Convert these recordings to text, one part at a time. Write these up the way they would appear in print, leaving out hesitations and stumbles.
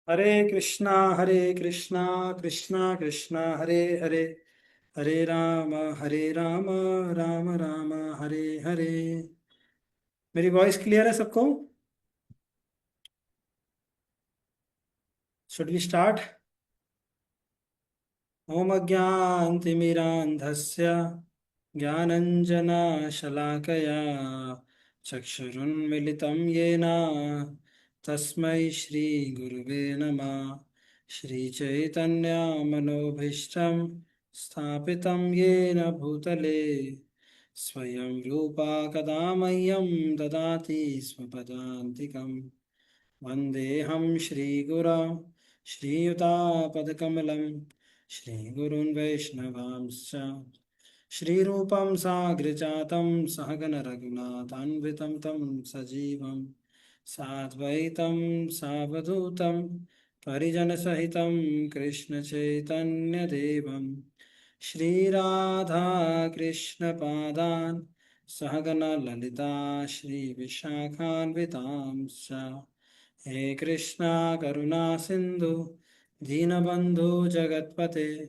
हरे कृष्णा कृष्णा कृष्णा हरे हरे, हरे राम राम राम हरे हरे। मेरी voice clear है सबको? Should we start? ओम अज्ञानतिमिरान्धस्य ज्ञानञ्जनशलाकया चक्षुरुन्मिलितं येन तस्मै श्रीगुरुवे नमः। श्रीचैतन्यमनोभीष्टं स्थापितं येन भूतले स्वयं रूपा कदा मह्यं ददाति स्वपदान्तिकम्। वन्देऽहं श्रीगुरौ श्रीयुतापदकमलं श्रीगुरून् वैष्णवांश्च श्रीरूपं साग्रजातं सहगण रघुनाथान्वितं तं सजीवं साद्वैतं सावधूतं परिजनसहितं कृष्णचैतन्यदेवं श्रीराधा कृष्णपादान् सहगण ललिता श्रीविशाखान्वितांश्च। हे कृष्णा करुणा सिंधु दीनबंधु जगतपते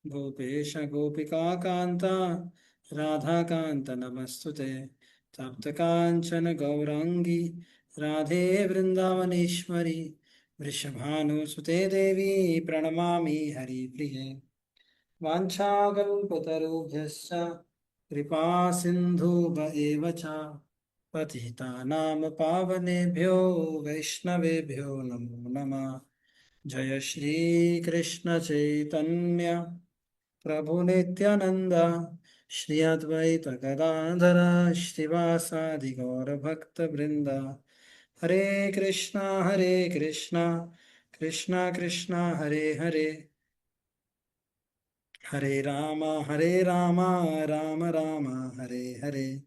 गोपेश गोपिका कांता राधा कांत नमस्तुते। तप्त कांचन गौरांगी राधे वृंदावनेश्वरी वृषभानुसुते देवी प्रणमामि हरिप्रिये। वाञ्छाकल्पतरुभ्यश्च कृपा सिन्धुभ एव च पतितानां पावनेभ्यो वैष्णवेभ्यो नमो नमः। जय श्री कृष्ण चैतन्य प्रभु नित्यानंद श्री अद्वैत गदाधर श्रीवासादि गौर भक्त वृंद। हरे कृष्णा कृष्णा कृष्णा हरे हरे, हरे राम राम राम हरे हरे।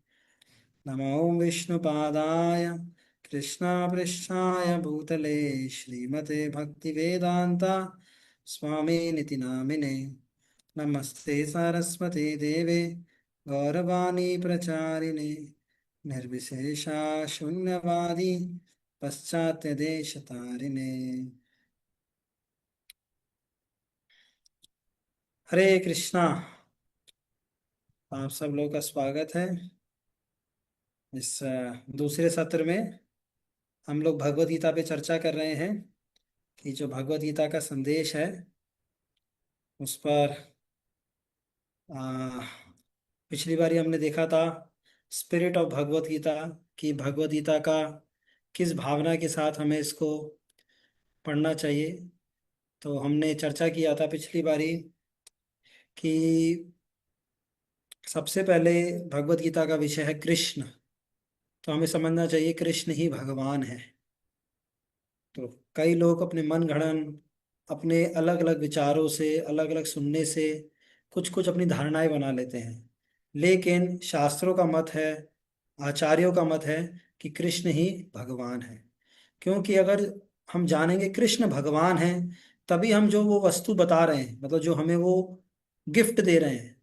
नमो विष्णुपादाय कृष्णापृष्ठाय भूतले श्रीमते भक्तिवेदान्ता स्वामिनिति नामिने। नमस्ते सरस्वती देवे गौरवाणी प्रचारिणे निर्विशेषा शून्यवादी पश्चात्य देशतारिणे। हरे कृष्णा। आप सब लोग का स्वागत है इस दूसरे सत्र में। हम लोग भगवत गीता पे चर्चा कर रहे हैं कि जो भगवत गीता का संदेश है उस पर आ, पिछली बारी हमने देखा था स्पिरिट ऑफ भगवत गीता, कि भगवत गीता का किस भावना के साथ हमें इसको पढ़ना चाहिए। तो हमने चर्चा किया था पिछली बारी कि सबसे पहले भगवत गीता का विषय है कृष्ण। तो हमें समझना चाहिए कृष्ण ही भगवान है। तो कई लोग अपने मन गढ़ंत अपने अलग अलग विचारों से अलग अलग सुनने से कुछ कुछ अपनी धारणाएं बना लेते हैं, लेकिन शास्त्रों का मत है, आचार्यों का मत है कि कृष्ण ही भगवान है। क्योंकि अगर हम जानेंगे कृष्ण भगवान है तभी हम जो वो वस्तु बता रहे हैं, मतलब जो हमें वो गिफ्ट दे रहे हैं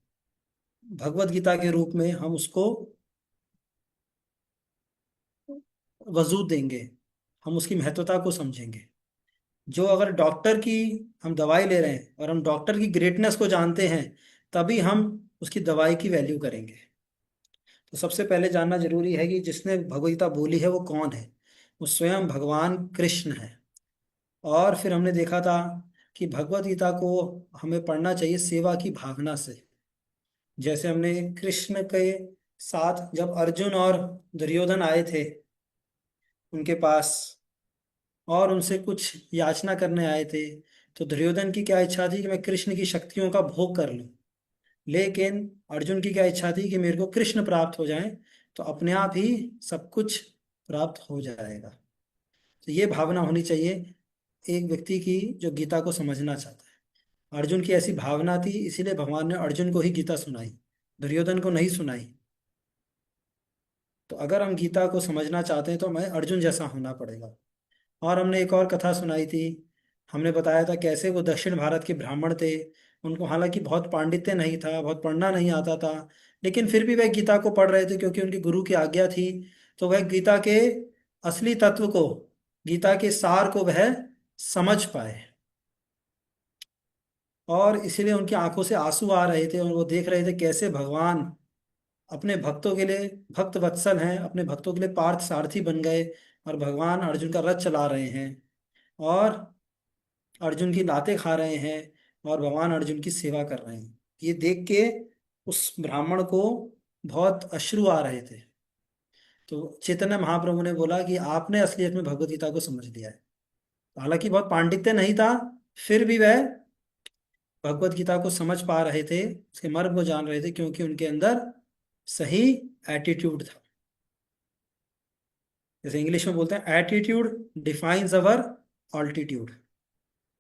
भगवत गीता के रूप में, हम उसको वजूद देंगे, हम उसकी महत्वता को समझेंगे। जो अगर डॉक्टर की हम दवाई ले रहे हैं और हम डॉक्टर की ग्रेटनेस को जानते हैं तभी हम उसकी दवाई की वैल्यू करेंगे। तो सबसे पहले जानना जरूरी है कि जिसने भगवत बोली है वो कौन है। वो स्वयं भगवान कृष्ण है। और फिर हमने देखा था कि भगवत गीता को हमें पढ़ना चाहिए सेवा की भावना से। जैसे हमने कृष्ण के साथ जब अर्जुन और दुर्योधन आए थे उनके पास और उनसे कुछ याचना करने आए थे, तो दुर्योधन की क्या इच्छा थी कि मैं कृष्ण की शक्तियों का भोग कर लूं, लेकिन अर्जुन की क्या इच्छा थी कि मेरे को कृष्ण प्राप्त हो जाए तो अपने आप ही सब कुछ प्राप्त हो जाएगा। तो ये भावना होनी चाहिए एक व्यक्ति की जो गीता को समझना चाहता है। अर्जुन की ऐसी भावना थी, इसीलिए भगवान ने अर्जुन को ही गीता सुनाई, दुर्योधन को नहीं सुनाई। तो अगर हम गीता को समझना चाहते हैं तो हमें अर्जुन जैसा होना पड़ेगा। और हमने एक और कथा सुनाई थी। हमने बताया था कैसे वो दक्षिण भारत के ब्राह्मण थे। उनको हालांकि बहुत पांडित्य नहीं था, बहुत पढ़ना नहीं आता था, लेकिन फिर भी वह गीता को पढ़ रहे थे क्योंकि उनकी गुरु की आज्ञा थी। तो वह गीता के असली तत्व को, गीता के सार को वह समझ पाए। और इसीलिए उनकी आंखों से आंसू आ रहे थे और वो देख रहे थे कैसे भगवान अपने भक्तों के लिए भक्त वत्सल हैं, अपने भक्तों के लिए पार्थ सारथी बन गए और भगवान अर्जुन का रथ चला रहे हैं और अर्जुन की लातें खा रहे हैं और भगवान अर्जुन की सेवा कर रहे हैं। ये देख के उस ब्राह्मण को बहुत अश्रु आ रहे थे। तो चैतन्य महाप्रभु ने बोला कि आपने असलियत में भगवत गीता को समझ लिया है। हालांकि बहुत पांडित्य नहीं था, फिर भी वह भगवत गीता को समझ पा रहे थे, उसके मर्म को जान रहे थे, क्योंकि उनके अंदर सही एटीट्यूड था। जैसे इंग्लिश में बोलते हैं, एटीट्यूड डिफाइंस अवर ऑल्टीट्यूड।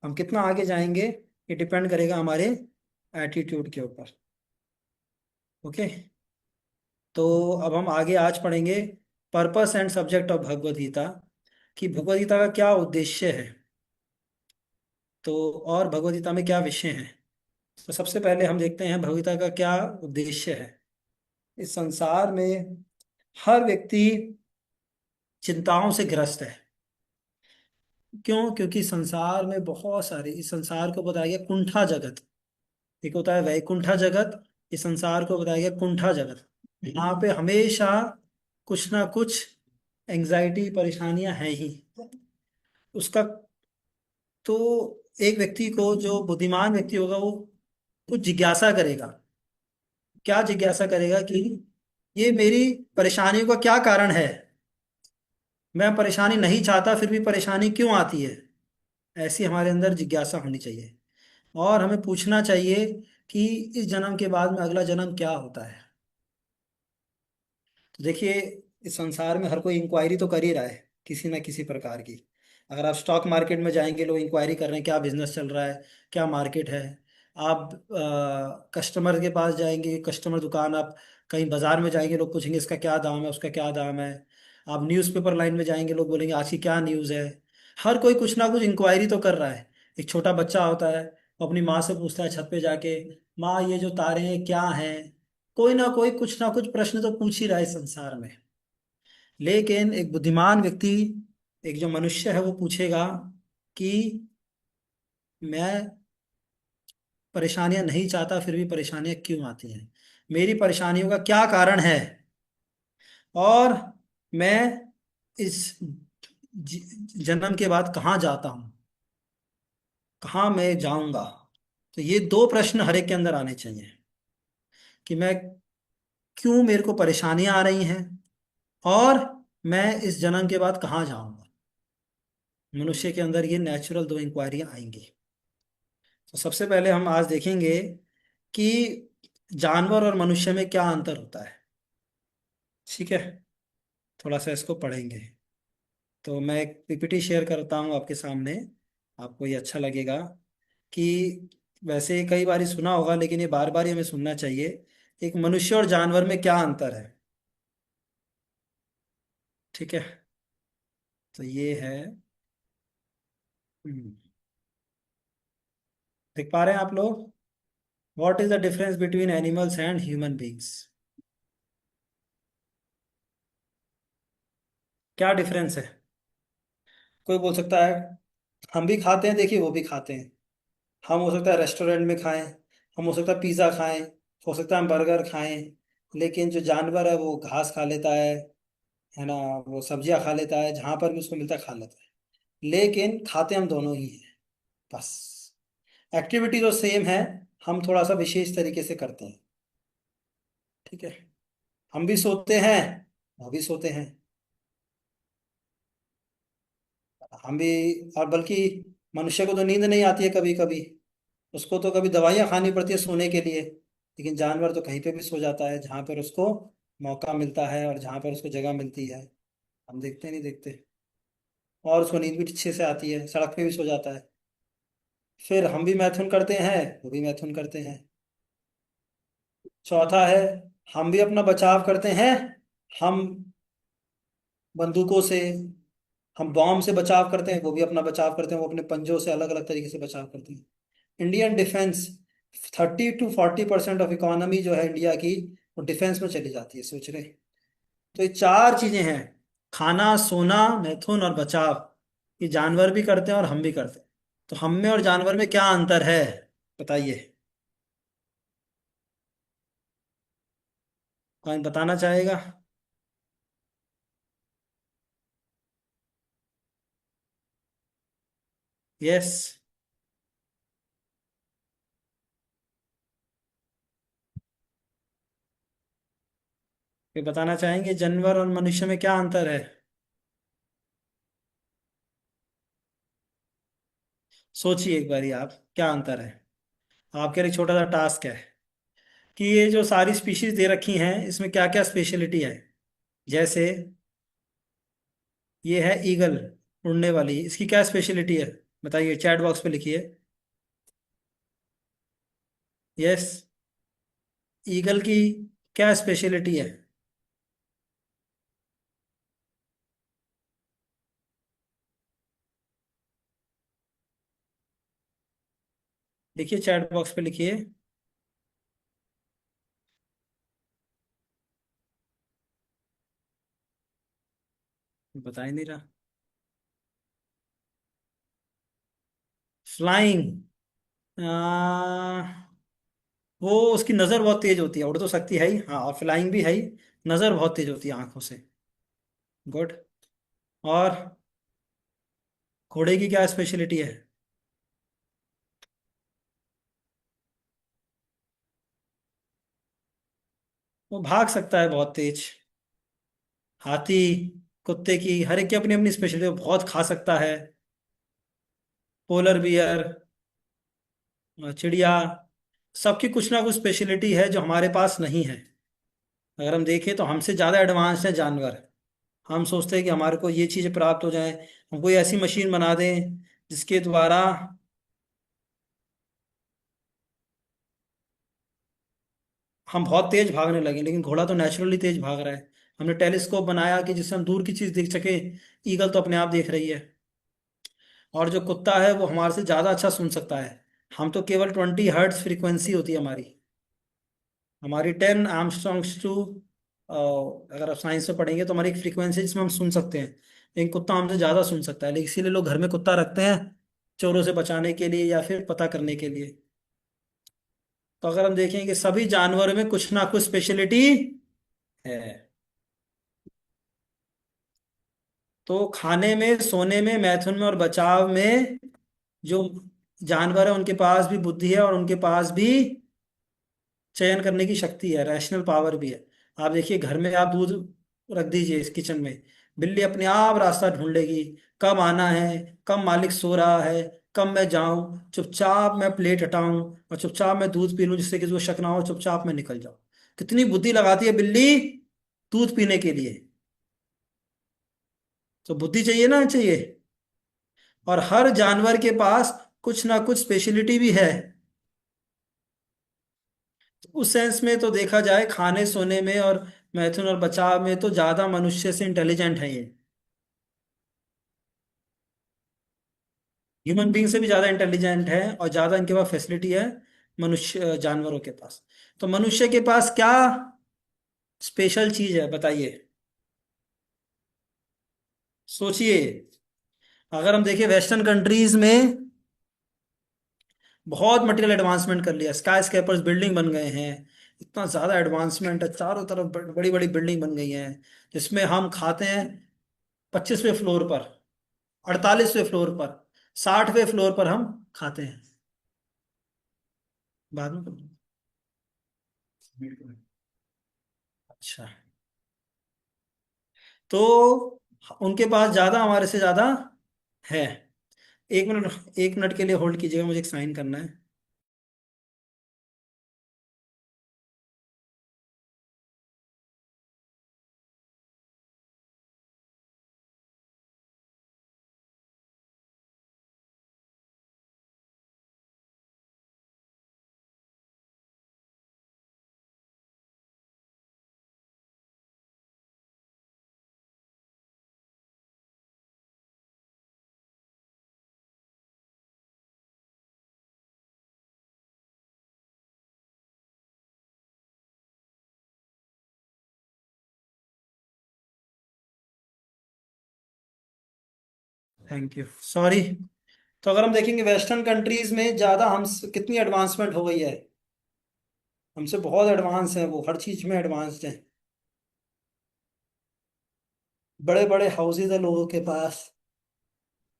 हम कितना आगे जाएंगे ये डिपेंड करेगा हमारे एटीट्यूड के ऊपर। ओके। तो अब हम आगे आज पढ़ेंगे purpose and subject of Bhagavad Gita, कि भगवत गीता का क्या उद्देश्य है। तो और भगवत गीता में क्या विषय हैं। तो सबसे पहले हम देखते हैं भगवत गीता का क्या उद्देश्य है। इस संसार में हर व्यक्ति चिंताओं से ग्रस्त है। क्यों? क्योंकि संसार में बहुत सारे, इस संसार को बताया गया कुंठा जगत। एक होता है वैकुंठा जगत, इस संसार को बताया गया कुंठा जगत। यहाँ पे हमेशा कुछ ना कुछ एंजाइटी परेशानियां हैं ही। उसका तो एक व्यक्ति को, जो बुद्धिमान व्यक्ति होगा, वो कुछ जिज्ञासा करेगा। क्या जिज्ञासा करेगा कि ये मेरी परेशानियों का क्या कारण है। मैं परेशानी नहीं चाहता फिर भी परेशानी क्यों आती है। ऐसी हमारे अंदर जिज्ञासा होनी चाहिए। और हमें पूछना चाहिए कि इस जन्म के बाद में अगला जन्म क्या होता है। तो देखिए, इस संसार में हर कोई इंक्वायरी तो कर ही रहा है किसी ना किसी प्रकार की। अगर आप स्टॉक मार्केट में जाएंगे, लोग इंक्वायरी कर रहे हैं क्या बिजनेस चल रहा है, क्या मार्केट है। आप कस्टमर के पास जाएंगे, कस्टमर दुकान, आप कहीं बाजार में जाएंगे, लोग पूछेंगे इसका क्या दाम है, उसका क्या दाम है। आप न्यूज़पेपर लाइन में जाएंगे, लोग बोलेंगे आज की क्या न्यूज़ है। हर कोई कुछ ना कुछ इंक्वायरी तो कर रहा है। एक छोटा बच्चा होता है, वो अपनी माँ से पूछता है छत पे जाके, माँ ये जो तारे हैं क्या हैं। कोई ना कुछ प्रश्न तो पूछ ही रहा है इस संसार में। लेकिन एक बुद्धिमान व्यक्ति, एक जो मनुष्य है, वो पूछेगा कि मैं परेशानियां नहीं चाहता फिर भी परेशानियां क्यों आती हैं, मेरी परेशानियों का क्या कारण है, और मैं इस जन्म के बाद कहाँ जाता हूँ, कहाँ मैं जाऊंगा। तो ये दो प्रश्न हर एक के अंदर आने चाहिए, कि मैं क्यों, मेरे को परेशानियां आ रही हैं, और मैं इस जन्म के बाद कहाँ जाऊंगा। मनुष्य के अंदर ये नेचुरल दो इंक्वायरियां आएंगी। तो सबसे पहले हम आज देखेंगे कि जानवर और मनुष्य में क्या अंतर होता है। ठीक है, थोड़ा सा इसको पढ़ेंगे। तो मैं एक पीपीटी शेयर करता हूँ आपके सामने, आपको ये अच्छा लगेगा। कि वैसे कई बार सुना होगा, लेकिन ये बार बार ही हमें सुनना चाहिए। एक मनुष्य और जानवर में क्या अंतर है। ठीक है, तो ये है। हम्म, देख पा रहे हैं आप लोग? What is the difference between animals and human beings. क्या डिफरेंस है? कोई बोल सकता है हम भी खाते हैं, देखिए वो भी खाते हैं। हम हो सकता है रेस्टोरेंट में खाएं, हम हो सकता है पिज़्ज़ा खाएं, हो सकता है हम बर्गर खाएं। लेकिन जो जानवर है वो घास खा लेता है ना, वो सब्जियां खा लेता है, जहां पर भी उसको मिलता है खा लेता है। लेकिन खाते हम दोनों ही हैं, बस एक्टिविटी तो सेम है, हम थोड़ा सा विशेष तरीके से करते हैं। ठीक है, हम भी सोते हैं, वो भी सोते हैं। हम भी, और बल्कि मनुष्य को तो नींद नहीं आती है कभी कभी, उसको तो कभी दवाइयाँ खानी पड़ती है सोने के लिए। लेकिन जानवर तो कहीं पे भी सो जाता है जहां पर उसको मौका मिलता है और जहां पर उसको जगह मिलती है। हम देखते नहीं देखते। और उसको नींद भी अच्छे से आती है, सड़क पे भी सो जाता है। फिर हम भी मैथुन करते हैं, वो भी मैथुन करते हैं। चौथा है, हम भी अपना बचाव करते हैं। हम बंदूकों से, हम बॉम्ब से बचाव करते हैं, वो भी अपना बचाव करते हैं, वो अपने पंजों से अलग अलग तरीके से बचाव करते हैं। Indian defence, 30 to 40% of economy जो है इंडिया की, वो डिफेंस में चली जाती है, सोच रहे हैं। तो ये चार चीजें हैं, खाना, सोना, मैथुन और बचाव। कि जानवर भी करते हैं और हम भी करते हैं, तो हम में और जानवर में क्या अंतर है, बताइए। कौन बताना चाहेगा? यस। ये बताना चाहेंगे जानवर और मनुष्य में क्या अंतर है? सोचिए एक बारी आप, क्या अंतर है। आपके लिए छोटा सा टास्क है कि ये जो सारी स्पीशीज दे रखी हैं इसमें क्या क्या स्पेशलिटी है। जैसे ये है ईगल, उड़ने वाली, इसकी क्या स्पेशलिटी है, बताइए, चैट बॉक्स पे लिखिए। यस। ईगल की क्या स्पेशलिटी है? लिखिए, चैट बॉक्स पे लिखिए। बता ही नहीं रहा। फ्लाइंग। वो उसकी नज़र बहुत तेज होती है, उड़ तो सकती है ही, हाँ, और फ्लाइंग भी है ही। नज़र बहुत तेज होती है आंखों से। गुड। और घोड़े की क्या स्पेशलिटी है? वो भाग सकता है बहुत तेज। हाथी, कुत्ते की, हर एक की अपनी अपनी स्पेशलिटी, वो बहुत खा सकता है। पोलर बियर, चिड़िया, सबकी कुछ ना कुछ स्पेशलिटी है जो हमारे पास नहीं है। अगर हम देखें तो हमसे ज़्यादा एडवांस है जानवर। हम सोचते हैं कि हमारे को ये चीज़ प्राप्त हो जाए, हम कोई ऐसी मशीन बना दें जिसके द्वारा हम बहुत तेज भागने लगे, लेकिन घोड़ा तो नेचुरली तेज भाग रहा है। हमने टेलीस्कोप बनाया कि जिससे हम दूर की चीज़ देख सके। ईगल तो अपने आप देख रही है। और जो कुत्ता है वो हमारे से ज़्यादा अच्छा सुन सकता है। हम तो केवल 20 हर्ट्ज फ्रीक्वेंसी होती है हमारी। हमारी 10 आर्मस्ट्रॉन्ग्स टू, अगर आप साइंस में पढ़ेंगे तो हमारी एक फ्रीक्वेंसी है जिसमें हम सुन सकते हैं। लेकिन कुत्ता हमसे ज़्यादा सुन सकता है, लेकिन इसीलिए लोग घर में कुत्ता रखते हैं, चोरों से बचाने के लिए या फिर पता करने के लिए। तो अगर हम देखें कि सभी जानवरों में कुछ ना कुछ स्पेशलिटी है। तो खाने में, सोने में, मैथुन में और बचाव में जो जानवर है उनके पास भी बुद्धि है और उनके पास भी चयन करने की शक्ति है, रैशनल पावर भी है। आप देखिए, घर में आप दूध रख दीजिए इस किचन में, बिल्ली अपने आप रास्ता ढूंढ लेगी, कब आना है, कब मालिक सो रहा है, कब मैं जाऊं, चुपचाप मैं प्लेट हटाऊं और चुपचाप मैं दूध पी लूं जिससे किसी को शक ना हो, चुपचाप मैं निकल जाऊं। कितनी बुद्धि लगाती है बिल्ली दूध पीने के लिए। तो बुद्धि चाहिए ना, चाहिए। और हर जानवर के पास कुछ ना कुछ स्पेशलिटी भी है। उस सेंस में तो देखा जाए, खाने सोने में और मैथुन और बचाव में तो ज्यादा मनुष्य से इंटेलिजेंट है ये। ह्यूमन बीइंग से भी ज्यादा इंटेलिजेंट है और ज्यादा इनके पास फैसिलिटी है मनुष्य जानवरों के पास। तो मनुष्य के पास क्या स्पेशल चीज है, बताइए। सोचिए। अगर हम देखें वेस्टर्न कंट्रीज में बहुत मटेरियल एडवांसमेंट कर लिया, स्काई स्केपर्स, बिल्डिंग बन गए हैं। इतना ज्यादा एडवांसमेंट है, चारों तरफ बड़ी बड़ी बिल्डिंग बन गई हैं, जिसमें हम खाते हैं 25वें फ्लोर पर, 48वें फ्लोर पर, 60वें फ्लोर पर हम खाते हैं। बाद में अच्छा। तो उनके पास ज्यादा, हमारे से ज्यादा है। 1 मिनट, 1 मिनट के लिए होल्ड कीजिएगा, मुझे एक साइन करना है। Thank you, sorry. तो अगर हम देखेंगे वेस्टर्न कंट्रीज में ज़्यादा हम कितनी एडवांसमेंट हो गई है, हमसे बहुत एडवांस है, वो हर चीज़ में एडवांस्ड है। बड़े बड़े हाउसेज है लोगों के पास,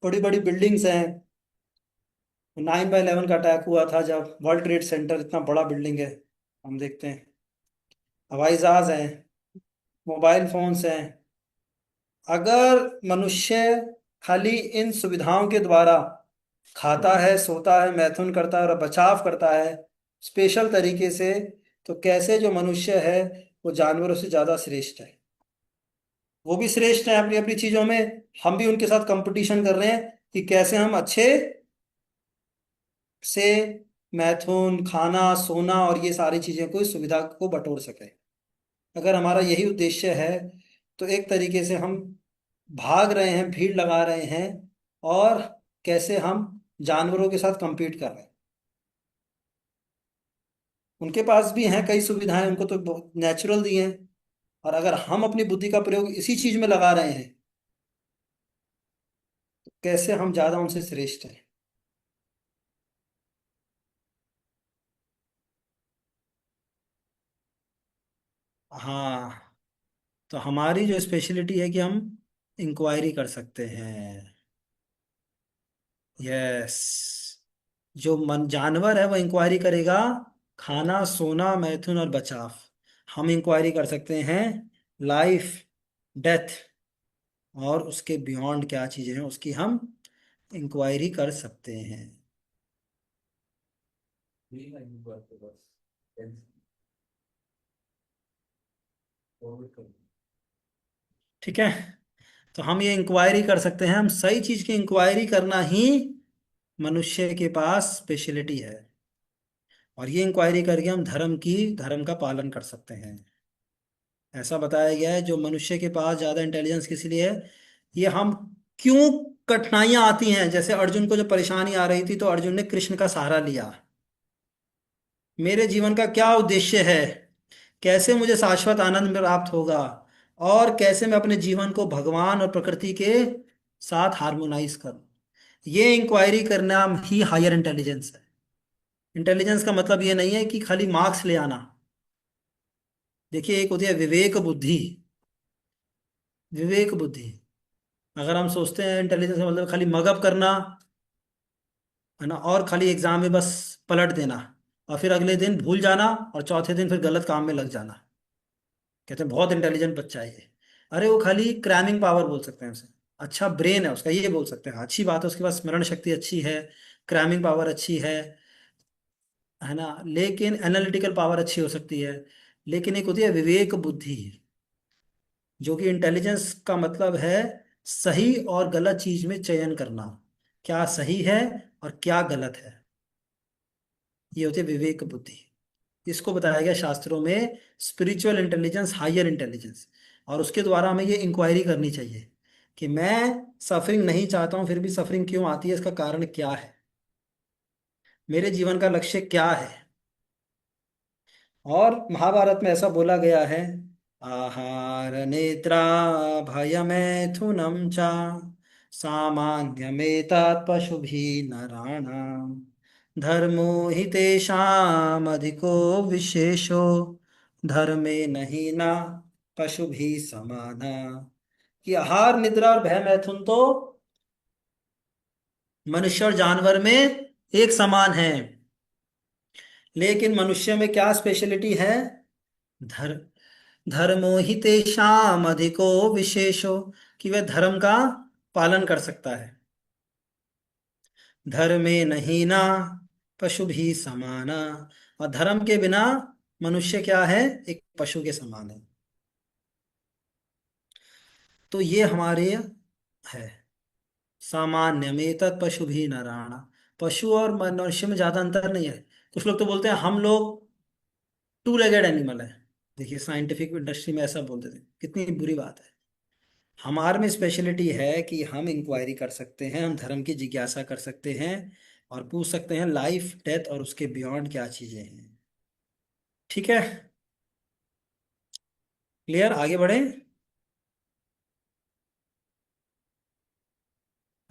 बड़ी बड़ी बिल्डिंग्स हैं। 9/11 का अटैक हुआ था जब, वर्ल्ड ट्रेड सेंटर इतना बड़ा बिल्डिंग है, हम देखते हैं। हवाई जहाज हैं, मोबाइल फोन्स हैं। अगर मनुष्य खाली इन सुविधाओं के द्वारा खाता है, सोता है, मैथुन करता है और बचाव करता है स्पेशल तरीके से, तो कैसे जो मनुष्य है वो जानवरों से ज्यादा श्रेष्ठ है। वो भी श्रेष्ठ है अपनी अपनी चीजों में, हम भी उनके साथ कंपटीशन कर रहे हैं कि कैसे हम अच्छे से मैथुन, खाना, सोना और ये सारी चीजें को, इस सुविधा को बटोर सके। अगर हमारा यही उद्देश्य है तो एक तरीके से हम भाग रहे हैं, भीड़ लगा रहे हैं, और कैसे हम जानवरों के साथ compete कर रहे हैं। उनके पास भी हैं कई सुविधाएं, उनको तो नेचुरल दी हैं, और अगर हम अपनी बुद्धि का प्रयोग इसी चीज में लगा रहे हैं तो कैसे हम ज्यादा उनसे श्रेष्ठ हैं। हाँ, तो हमारी जो स्पेशलिटी है कि हम इंक्वायरी कर सकते हैं। यस, जो मन जानवर है वो इंक्वायरी करेगा खाना, सोना, मैथुन और बचाव। हम इंक्वायरी कर सकते हैं लाइफ, डेथ और उसके बियॉन्ड क्या चीजें हैं उसकी हम इंक्वायरी कर सकते हैं। ठीक है, तो हम ये इंक्वायरी कर सकते हैं, हम सही चीज की इंक्वायरी करना ही मनुष्य के पास स्पेशलिटी है। और ये इंक्वायरी करके हम धर्म का पालन कर सकते हैं। ऐसा बताया गया है जो मनुष्य के पास ज्यादा इंटेलिजेंस किस लिए है, ये हम क्यों कठिनाइयां आती हैं, जैसे अर्जुन को जब परेशानी आ रही थी तो अर्जुन ने कृष्ण का सहारा लिया। मेरे जीवन का क्या उद्देश्य है, कैसे मुझे शाश्वत आनंद प्राप्त होगा, और कैसे मैं अपने जीवन को भगवान और प्रकृति के साथ हार्मोनाइज करूं। ये इंक्वायरी करना ही हायर इंटेलिजेंस है। इंटेलिजेंस का मतलब ये नहीं है कि खाली मार्क्स ले आना। देखिए, एक होती है विवेक बुद्धि। विवेक बुद्धि, अगर हम सोचते हैं इंटेलिजेंस का मतलब खाली मगअप करना है ना, और खाली एग्जाम में बस पलट देना, और फिर अगले दिन भूल जाना, और चौथे दिन फिर गलत काम में लग जाना, कहते हैं बहुत इंटेलिजेंट बच्चा है ये। अरे वो खाली क्रैमिंग पावर बोल सकते हैं उसे, अच्छा ब्रेन है उसका, ये बोल सकते हैं। अच्छी बात है, उसके पास स्मरण शक्ति अच्छी है, क्रैमिंग पावर अच्छी है ना, लेकिन एनालिटिकल पावर अच्छी हो सकती है। लेकिन एक होती है विवेक बुद्धि, जो कि इंटेलिजेंस का मतलब है सही और गलत चीज में चयन करना, क्या सही है और क्या गलत है। ये होती है विवेक बुद्धि। इसको बताया गया शास्त्रों में स्पिरिचुअल इंटेलिजेंस, हायर इंटेलिजेंस। और उसके द्वारा हमें ये इंक्वायरी करनी चाहिए कि मैं सफरिंग नहीं चाहता हूं, फिर भी सफरिंग क्यों आती है, इसका कारण क्या है, मेरे जीवन का लक्ष्य क्या है। और महाभारत में ऐसा बोला गया है, आहार निद्रा भयमैथुनं च सामान्यमेतत् पशुभिः नराणाम् धर्मो हि तेषामधिको विशेषो धर्मे नहि न पशुभिः समाना। कि आहार, निद्रा और भय मैथुन तो मनुष्य और जानवर में एक समान है, लेकिन मनुष्य में क्या स्पेशलिटी है, धर्म। धर्मो ही तेषाम अधिको विशेषो, कि वह धर्म का पालन कर सकता है। धर्मे नहीं ना पशु भी समाना, और धर्म के बिना मनुष्य क्या है, एक पशु के समान है। तो ये हमारे है सामान्य में तत् पशु भी नारायण। पशु और मनुष्य में ज्यादा अंतर नहीं है। कुछ लोग तो बोलते हैं हम लोग टू लेगेड एनिमल है। देखिए, साइंटिफिक इंडस्ट्री में ऐसा बोलते थे, कितनी बुरी बात है। हमारे में स्पेशलिटी है कि हम इंक्वायरी कर सकते हैं, हम धर्म की जिज्ञासा कर सकते हैं, और पूछ सकते हैं लाइफ, डेथ और उसके बियॉन्ड क्या चीजें हैं। ठीक है, क्लियर, आगे बढ़े।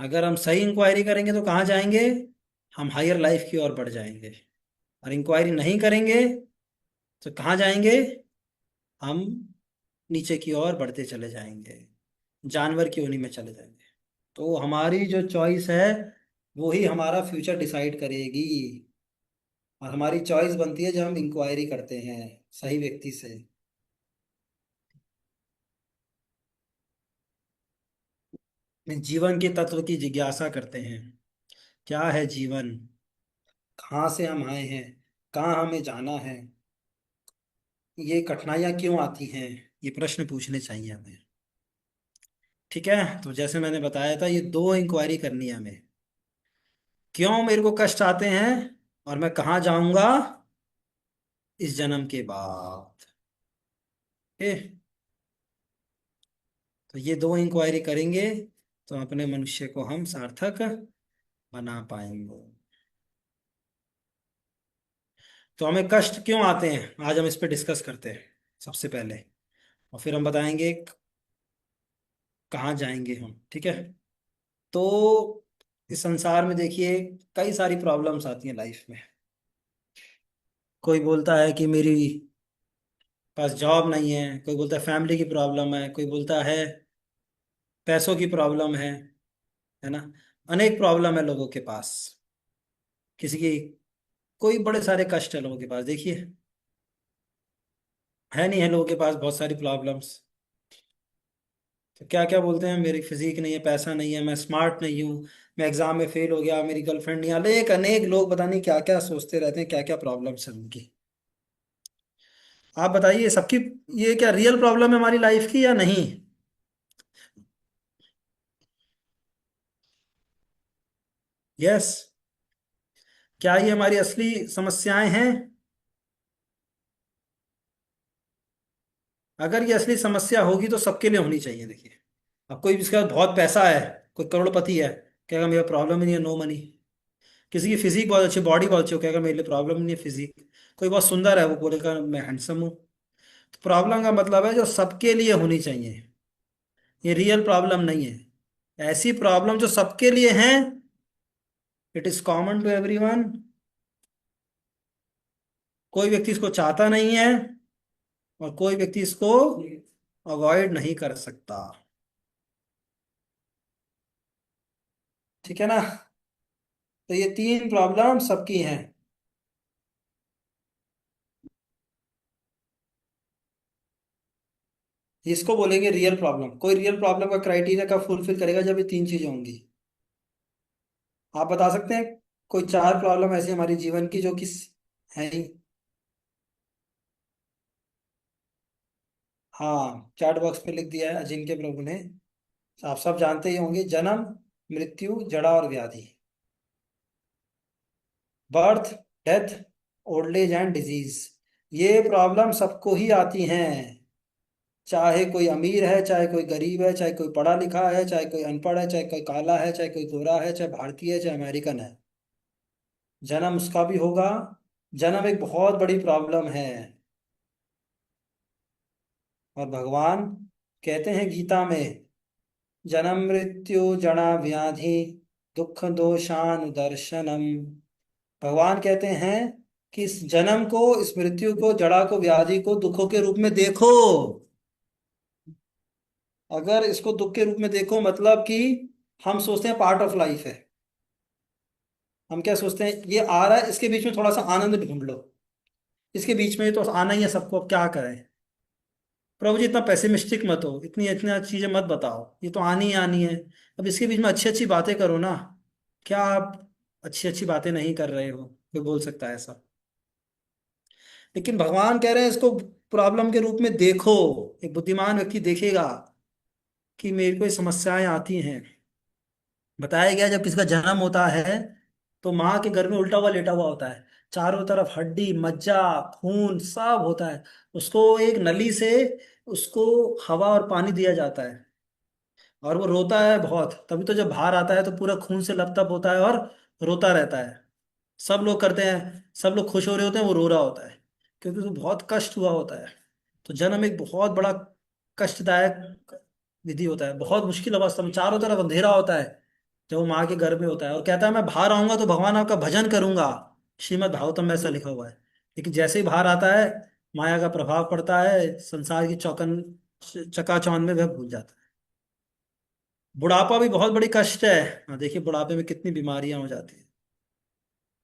अगर हम सही इंक्वायरी करेंगे तो कहाँ जाएंगे? हम हायर लाइफ की ओर बढ़ जाएंगे। और इंक्वायरी नहीं करेंगे तो कहाँ जाएंगे? हम नीचे की ओर बढ़ते चले जाएंगे, जानवर की योनि में चले जाएंगे। तो हमारी जो चॉइस है वो ही हमारा फ्यूचर डिसाइड करेगी। और हमारी चॉइस बनती है जब हम इंक्वायरी करते हैं सही व्यक्ति से। जीवन के तत्व की जिज्ञासा करते हैं। क्या है जीवन? कहाँ से हम आए हैं? कहाँ हमें जाना है? ये कठिनाइयाँ क्यों आती हैं? ये प्रश्न पूछने चाहिए हमें। ठीक है, तो जैसे मैंने बताया था, ये दो इंक्वायरी करनी है हमें। क्यों मेरे को कष्ट आते हैं, और मैं कहाँ जाऊंगा इस जन्म के बाद। ए, तो ये दो इंक्वायरी करेंगे तो अपने मनुष्य को हम सार्थक बना पाएंगे। तो हमें कष्ट क्यों आते हैं आज हम इस पे डिस्कस करते हैं सबसे पहले, और फिर हम बताएंगे कहाँ जाएंगे हम। ठीक है। तो इस संसार में देखिए कई सारी प्रॉब्लम्स आती हैं लाइफ में। कोई बोलता है कि मेरी पास जॉब नहीं है, कोई बोलता है फैमिली की प्रॉब्लम है, कोई बोलता है पैसों की प्रॉब्लम है ना। अनेक प्रॉब्लम है लोगों के पास। किसी की कोई बड़े सारे कष्ट है लोगों के पास, देखिए। है नहीं है लोगों के पास बहुत सारी प्रॉब्लम्स। तो क्या क्या बोलते हैं, मेरी फिजिक नहीं है, पैसा नहीं है, मैं स्मार्ट नहीं हूँ, मैं एग्जाम में फेल हो गया, मेरी गर्लफ्रेंड नहीं, अनेक अनेक लोग पता नहीं क्या क्या सोचते रहते हैं, क्या क्या प्रॉब्लम्स है उनकी। आप बताइए सबकी ये क्या रियल प्रॉब्लम है हमारी लाइफ की या नहीं? यस। क्या ये हमारी असली समस्याएं हैं? अगर ये असली समस्या होगी तो सबके लिए होनी चाहिए। देखिए, अब कोई जिसका बहुत पैसा है, कोई करोड़पति है, कहेगा मेरा प्रॉब्लम ही नहीं है, नो मनी। किसी की फिजिक बहुत अच्छी, बॉडी बहुत अच्छी हो, कहेगा मेरे लिए प्रॉब्लम नहीं है फिजिक। कोई बहुत सुंदर है, वो बोलेगा मैं हैंडसम हूँ। तो प्रॉब्लम का मतलब है जो सबके लिए होनी चाहिए। ये रियल प्रॉब्लम नहीं है। ऐसी प्रॉब्लम जो सबके लिए हैं, it is common to everyone. कोई व्यक्ति इसको चाहता नहीं है और कोई व्यक्ति इसको अवॉइड नहीं कर सकता। ठीक है ना। तो ये तीन प्रॉब्लम सबकी हैं। इसको बोलेंगे रियल प्रॉब्लम। कोई रियल प्रॉब्लम का क्राइटेरिया कब फुलफिल करेगा? जब ये तीन चीजें होंगी। आप बता सकते हैं कोई चार प्रॉब्लम ऐसी हमारी जीवन की जो किस है ही? हाँ, चैट बॉक्स पे लिख दिया है अजिंक्य प्रभु ने। आप सब जानते ही होंगे, जन्म, मृत्यु, जड़ा और व्याधि। Birth, death, old age and disease. ये प्रॉब्लम सबको ही आती हैं। चाहे कोई अमीर है, चाहे कोई गरीब है, चाहे कोई पढ़ा लिखा है, चाहे कोई अनपढ़ है, चाहे कोई काला है, चाहे कोई गोरा है, चाहे भारतीय है, चाहे अमेरिकन है। जन्म उसका भी होगा। जन्म एक बहुत बड़ी प्रॉब्लम है। और भगवान कहते हैं गीता में, जन्म मृत्यु जड़ा व्याधि दुख दोषान दर्शनम। भगवान कहते हैं कि इस जन्म को, इस मृत्यु को, जड़ा को, व्याधि को दुखों के रूप में देखो। अगर इसको दुख के रूप में देखो मतलब कि हम सोचते हैं पार्ट ऑफ लाइफ है। हम क्या सोचते हैं, ये आ रहा है, इसके बीच में थोड़ा सा आनंद ढूंढ लो। इसके बीच में तो आना ही है सबको, अब क्या करें? प्रभु जी इतना पेसिमिस्टिक मत हो, इतनी इतना चीजें मत बताओ, ये तो आनी ही आनी है। अब इसके बीच में अच्छी अच्छी बातें करो ना। क्या आप अच्छी अच्छी बातें नहीं कर रहे हो? कोई बोल सकता है ऐसा? लेकिन भगवान कह रहे हैं इसको प्रॉब्लम के रूप में देखो। एक बुद्धिमान व्यक्ति देखेगा कि मेरे को ये समस्याएं आती हैं। बताया गया जब किसी का जन्म होता है तो माँ के घर में उल्टा हुआ लेटा हुआ होता है। चारों तरफ हड्डी मज्जा खून सब होता है। उसको एक नली से उसको हवा और पानी दिया जाता है। और वो रोता है बहुत, तभी तो जब बाहर आता है तो पूरा खून से लपतप होता है और रोता रहता है। सब लोग करते हैं, सब लोग खुश हो रहे होते हैं, वो रो रहा होता है क्योंकि उसको बहुत कष्ट हुआ होता है। तो जन्म एक बहुत बड़ा कष्टदायक विधि होता है, बहुत मुश्किल अवस्था में, चारों तरफ अंधेरा होता है। जब वो माँ के गर्भ में होता है और कहता है मैं बाहर आऊंगा तो भगवान आपका भजन करूंगा। श्रीमद् भागवतम में ऐसा लिखा हुआ है। लेकिन जैसे ही बाहर आता है, माया का प्रभाव पड़ता है, संसार की चौकन चकाचौंध में वह भूल जाता है। बुढ़ापा भी बहुत बड़ी कष्ट है। हाँ, देखिए बुढ़ापे में कितनी बीमारियां हो जाती है।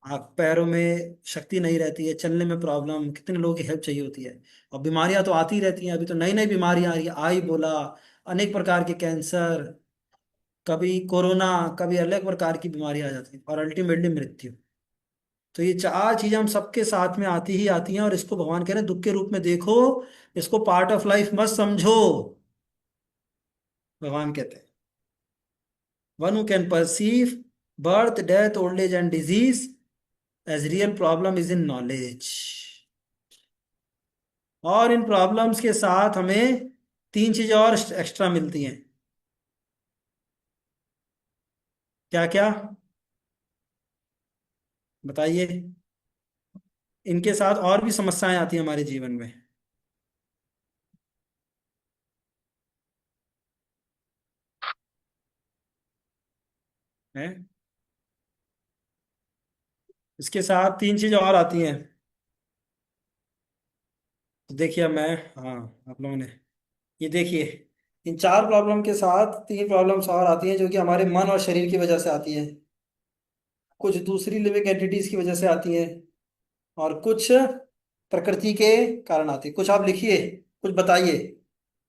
आँख पैरों में शक्ति नहीं रहती है, चलने में प्रॉब्लम, कितने लोगों की हेल्प चाहिए होती है। और बीमारियां तो आती ही रहती हैं, अभी तो नई नई बीमारियां आ रही है, आई बोला, अनेक प्रकार के कैंसर, कभी कोरोना, कभी अलग प्रकार की बीमारी आ जाती है और अल्टीमेटली मृत्यु। तो ये चार चीजें हम सबके साथ में आती ही आती हैं, और इसको भगवान कह रहे हैं दुख के रूप में देखो, इसको पार्ट ऑफ लाइफ मत समझो। भगवान कहते हैं one who can perceive birth death old age and disease as real problem is in knowledge. और इन प्रॉब्लम्स के साथ हमें तीन चीजें और एक्स्ट्रा मिलती हैं। क्या क्या? बताइए। इनके साथ और भी समस्याएं आती हैं हमारे जीवन में। हैं? इसके साथ तीन चीजें और आती हैं। तो देखिए अब मैं, हाँ, आप लोगों ने ये देखिए, इन चार प्रॉब्लम के साथ तीन प्रॉब्लम्स और आती हैं जो कि हमारे मन और शरीर की वजह से आती हैं। कुछ दूसरी लिविंग एंटिटीज की वजह से आती हैं, और कुछ प्रकृति के कारण आती है। कुछ आप लिखिए, कुछ बताइए।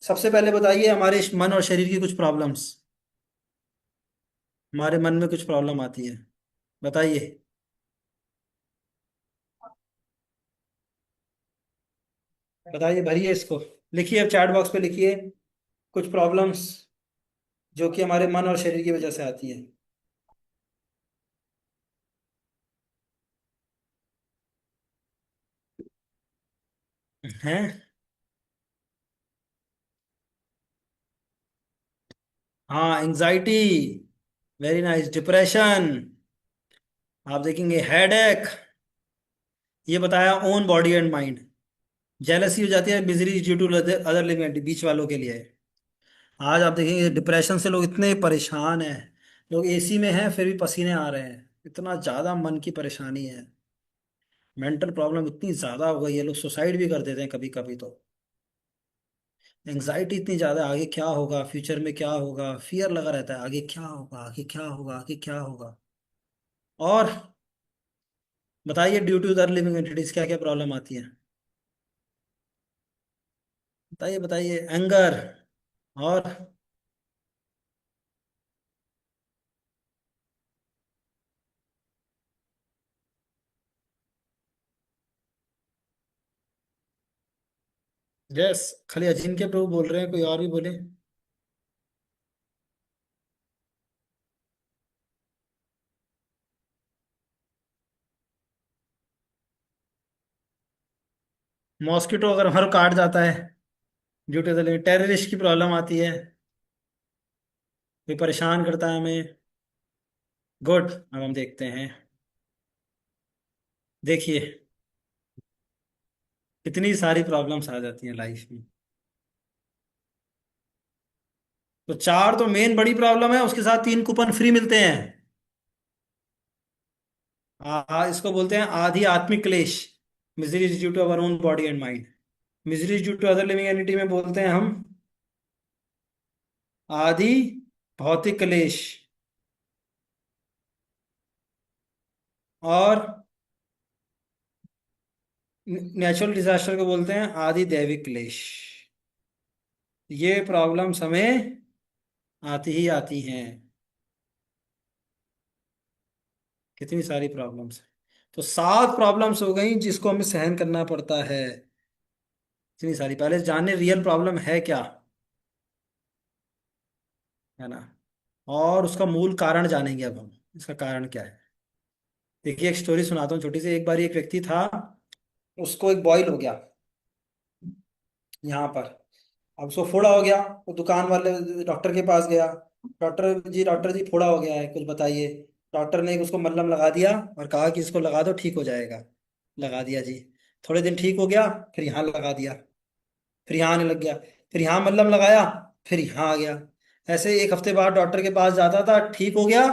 सबसे पहले बताइए हमारे मन और शरीर की कुछ प्रॉब्लम्स। हमारे मन में कुछ प्रॉब्लम आती है, बताइए। बताइए, भरिए इसको। लिखिए, अब चैट बॉक्स पे लिखिए कुछ प्रॉब्लम्स जो कि हमारे मन और शरीर की वजह से आती है। हैं? हाँ, एंजाइटी, वेरी नाइस, डिप्रेशन, आप देखेंगे हेडेक, ये बताया own body and mind. Jealousy हो जाती है, misery due to other living, बीच वालों के लिए। आज आप देखेंगे डिप्रेशन से लोग इतने परेशान हैं। लोग एसी में हैं फिर भी पसीने आ रहे हैं, इतना ज्यादा मन की परेशानी है। मेंटल प्रॉब्लम इतनी ज्यादा हो गई है, लोग सुसाइड भी कर देते हैं कभी कभी तो। एंजाइटी इतनी ज्यादा, आगे क्या होगा, फ्यूचर में क्या होगा, फियर लगा रहता है, आगे क्या होगा, आगे क्या होगा, आगे क्या होगा। और बताइए, due to other living entities क्या क्या प्रॉब्लम आती है? बताइए बताइए, एंगर, और यस, खाली अजिनक्य प्रभु बोल रहे हैं, कोई और भी बोले? मॉस्किटो अगर हमारे को काट जाता है, ड्यू टू द टेररिस्ट की प्रॉब्लम आती है, कोई परेशान करता है हमें। गुड, अब हम देखते हैं। देखिए कितनी सारी प्रॉब्लम्स आ जाती हैं लाइफ में। तो चार तो मेन बड़ी प्रॉब्लम है, उसके साथ तीन कूपन फ्री मिलते हैं। इसको बोलते हैं आधी आत्मिक क्लेश, miseries due to our own body and mind. Miseries due to other living entity में बोलते हैं हम आदि भौतिक क्लेश। और नेचुरल डिजास्टर को बोलते हैं आदि दैविक क्लेश। ये प्रॉब्लम्स हमें आती ही आती हैं। कितनी सारी प्रॉब्लम्स हैं। तो सात प्रॉब्लम्स हो गई जिसको हमें सहन करना पड़ता है। इतनी सारी, पहले जाने रियल प्रॉब्लम है क्या, है ना। और उसका मूल कारण जानेंगे अब हम, इसका कारण क्या है। देखिए एक स्टोरी सुनाता हूँ छोटी सी। एक बार एक व्यक्ति था, उसको एक बॉयल हो गया यहाँ पर। अब उसको फोड़ा हो गया, वो दुकान वाले डॉक्टर के पास गया। डॉक्टर जी फोड़ा हो गया है, कुछ बताइए। डॉक्टर ने उसको मल्हम लगा दिया और कहा कि इसको लगा दो, ठीक हो जाएगा। लगा दिया जी। थोड़े दिन ठीक हो गया, फिर यहाँ लगा दिया, फिर यहाँ आने लग गया, फिर यहाँ मल्हम लगाया, फिर यहाँ आ गया। ऐसे एक हफ्ते बाद डॉक्टर के पास जाता था, ठीक हो गया,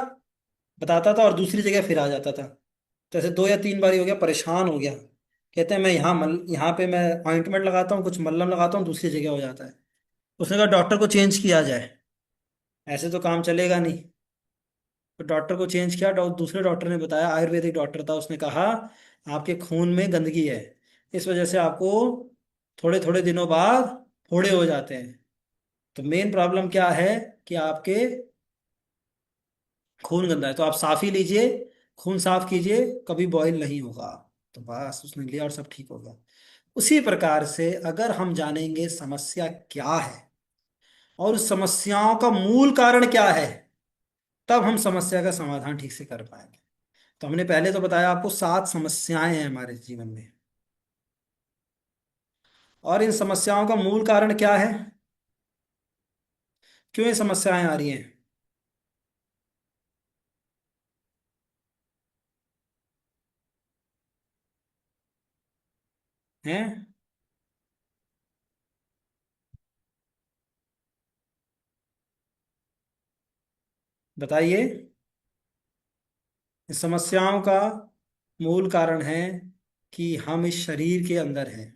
बताता था और दूसरी जगह फिर आ जाता था। तो ऐसे 2 या 3 बार हो गया, परेशान हो गया। कहते हैं मैं यहाँ पे मैं ऑइंटमेंट लगाता हूँ, कुछ मल्लम लगाता हूँ, दूसरी जगह हो जाता है। उसने कहा डॉक्टर को चेंज किया जाए, ऐसे तो काम चलेगा नहीं। तो डॉक्टर को चेंज किया, दूसरे डॉक्टर ने बताया, आयुर्वेदिक डॉक्टर था, उसने कहा आपके खून में गंदगी है, इस वजह से आपको थोड़े थोड़े दिनों बाद फोड़े हो जाते हैं। तो मेन प्रॉब्लम क्या है कि आपके खून गंदा है, तो आप साफ ही लीजिए, खून साफ कीजिए, कभी बॉईल नहीं होगा। तो बस उसने लिया और सब ठीक हो गया। उसी प्रकार से अगर हम जानेंगे समस्या क्या है और उस समस्याओं का मूल कारण क्या है, तब हम समस्या का समाधान ठीक से कर पाएंगे। तो हमने पहले तो बताया आपको 7 समस्याएं हैं हमारे जीवन में, और इन समस्याओं का मूल कारण क्या है, क्यों ये समस्याएं आ रही हैं। हैं, बताइए। इस समस्याओं का मूल कारण है कि हम इस शरीर के अंदर हैं,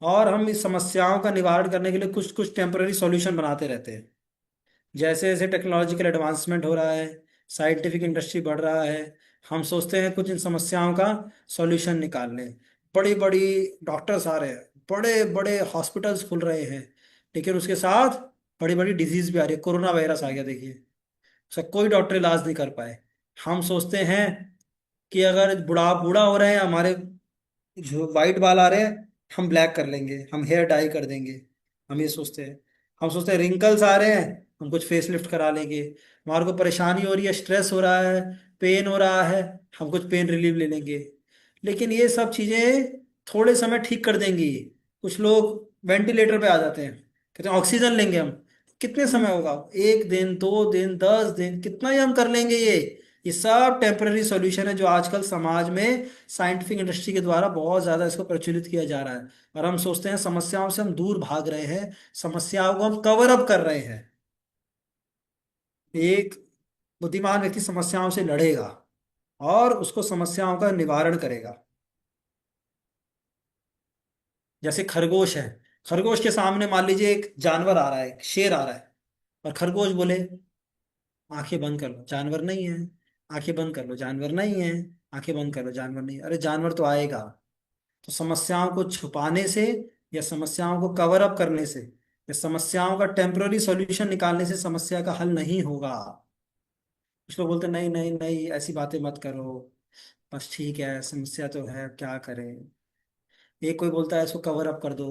और हम इस समस्याओं का निवारण करने के लिए कुछ कुछ टेम्पररी सॉल्यूशन बनाते रहते हैं। जैसे जैसे टेक्नोलॉजिकल एडवांसमेंट हो रहा है, साइंटिफिक इंडस्ट्री बढ़ रहा है, हम सोचते हैं कुछ इन समस्याओं का सॉल्यूशन निकाल लें। बड़ी बड़ी डॉक्टर्स आ रहे हैं, बड़े बड़े हॉस्पिटल्स खुल रहे हैं, लेकिन उसके साथ बड़ी बड़ी डिजीज भी आ रही है। कोरोना वायरस आ गया, देखिए, उसका कोई डॉक्टर इलाज नहीं कर पाए। हम सोचते हैं कि अगर बूढ़ा बूढ़ा हो रहे हैं हमारे, जो वाइट बाल आ रहे हैं, हम ब्लैक कर लेंगे, हम हेयर डाई कर देंगे। हम ये सोचते हैं। हम सोचते हैं रिंकल्स आ रहे हैं, हम कुछ फेस लिफ्ट करा लेंगे। हमारे को परेशानी हो रही है, स्ट्रेस हो रहा है, पेन हो रहा है, हम कुछ पेन रिलीफ ले लेंगे। लेकिन ये सब चीजें थोड़े समय ठीक कर देंगी। कुछ लोग वेंटिलेटर पे आ जाते हैं, कहते हैं ऑक्सीजन लेंगे हम। कितने समय होगा, 1 दिन, 2 दिन, 10 दिन, कितना ही हम कर लेंगे ये सब टेम्पररी सॉल्यूशन है जो आजकल समाज में साइंटिफिक इंडस्ट्री के द्वारा बहुत ज्यादा इसको प्रचलित किया जा रहा है। और हम सोचते हैं समस्याओं से हम दूर भाग रहे हैं, समस्याओं को हम कवर अप कर रहे हैं। एक बुद्धिमान व्यक्ति समस्याओं से लड़ेगा और उसको समस्याओं का निवारण करेगा। जैसे खरगोश है, खरगोश के सामने मान लीजिए एक जानवर आ रहा है, एक शेर आ रहा है, और खरगोश बोले आंखें बंद कर लो, जानवर नहीं है। आंखें बंद कर लो, जानवर नहीं है। आंखें बंद कर लो, जानवर नहीं है। अरे जानवर तो आएगा। तो समस्याओं को छुपाने से, या समस्याओं को कवर अप करने से, या समस्याओं का टेम्पररी सॉल्यूशन निकालने से समस्या का हल नहीं होगा। कुछ लोग बोलते नहीं नहीं नहीं, ऐसी बातें मत करो, बस ठीक है, समस्या तो है, क्या करें। एक कोई बोलता है इसको कवर अप कर दो,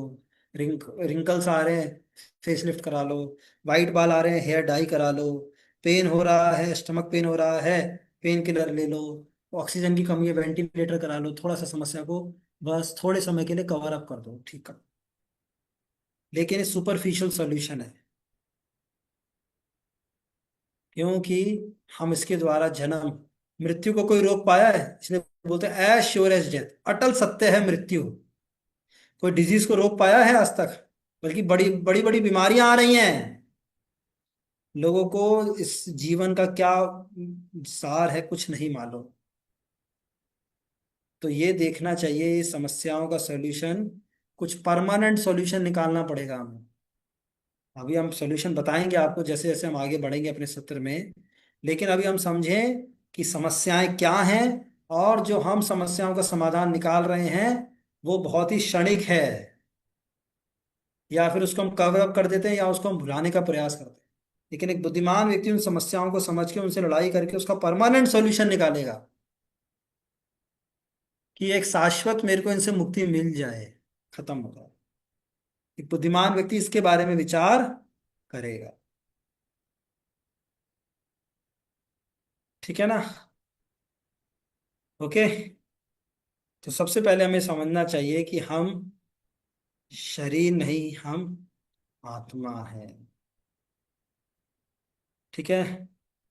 रिंकल्स आ रहे हैं, फेस लिफ्ट करा लो, वाइट बाल आ रहे हैं, हेयर डाई करा लो, पेन हो रहा है, स्टमक पेन हो रहा है, पेन किलर ले लो, ऑक्सीजन की कमी है, वेंटिलेटर करा लो, थोड़ा सा समस्या को बस थोड़े समय के लिए कवर अप कर दो, ठीक कर। लेकिन ये सुपरफिशियल सॉल्यूशन है, क्योंकि हम इसके द्वारा जन्म मृत्यु को कोई रोक पाया है, इसलिए बोलते हैं एज श्योर एज डेथ, अटल सत्य है मृत्यु। कोई डिजीज को रोक पाया है आज तक? बल्कि बड़ी बड़ी बड़ी बीमारियां आ रही हैं। लोगों को इस जीवन का क्या सार है कुछ नहीं मालूम। तो ये देखना चाहिए, इस समस्याओं का सॉल्यूशन, कुछ परमानेंट सॉल्यूशन निकालना पड़ेगा हमें। अभी हम सॉल्यूशन बताएंगे आपको जैसे जैसे हम आगे बढ़ेंगे अपने सत्र में। लेकिन अभी हम समझें कि समस्याएं क्या हैं, और जो हम समस्याओं का समाधान निकाल रहे हैं वो बहुत ही क्षणिक है, या फिर उसको हम कवर अप कर देते हैं, या उसको हम भुलाने का प्रयास करते हैं। लेकिन एक बुद्धिमान व्यक्ति उन समस्याओं को समझ के उनसे लड़ाई करके उसका परमानेंट सॉल्यूशन निकालेगा, कि एक शाश्वत मेरे को इनसे मुक्ति मिल जाए, खत्म हो जाए। एक बुद्धिमान व्यक्ति इसके बारे में विचार करेगा। ठीक है ना? ओके। तो सबसे पहले हमें समझना चाहिए कि हम शरीर नहीं, हम आत्मा है। ठीक है,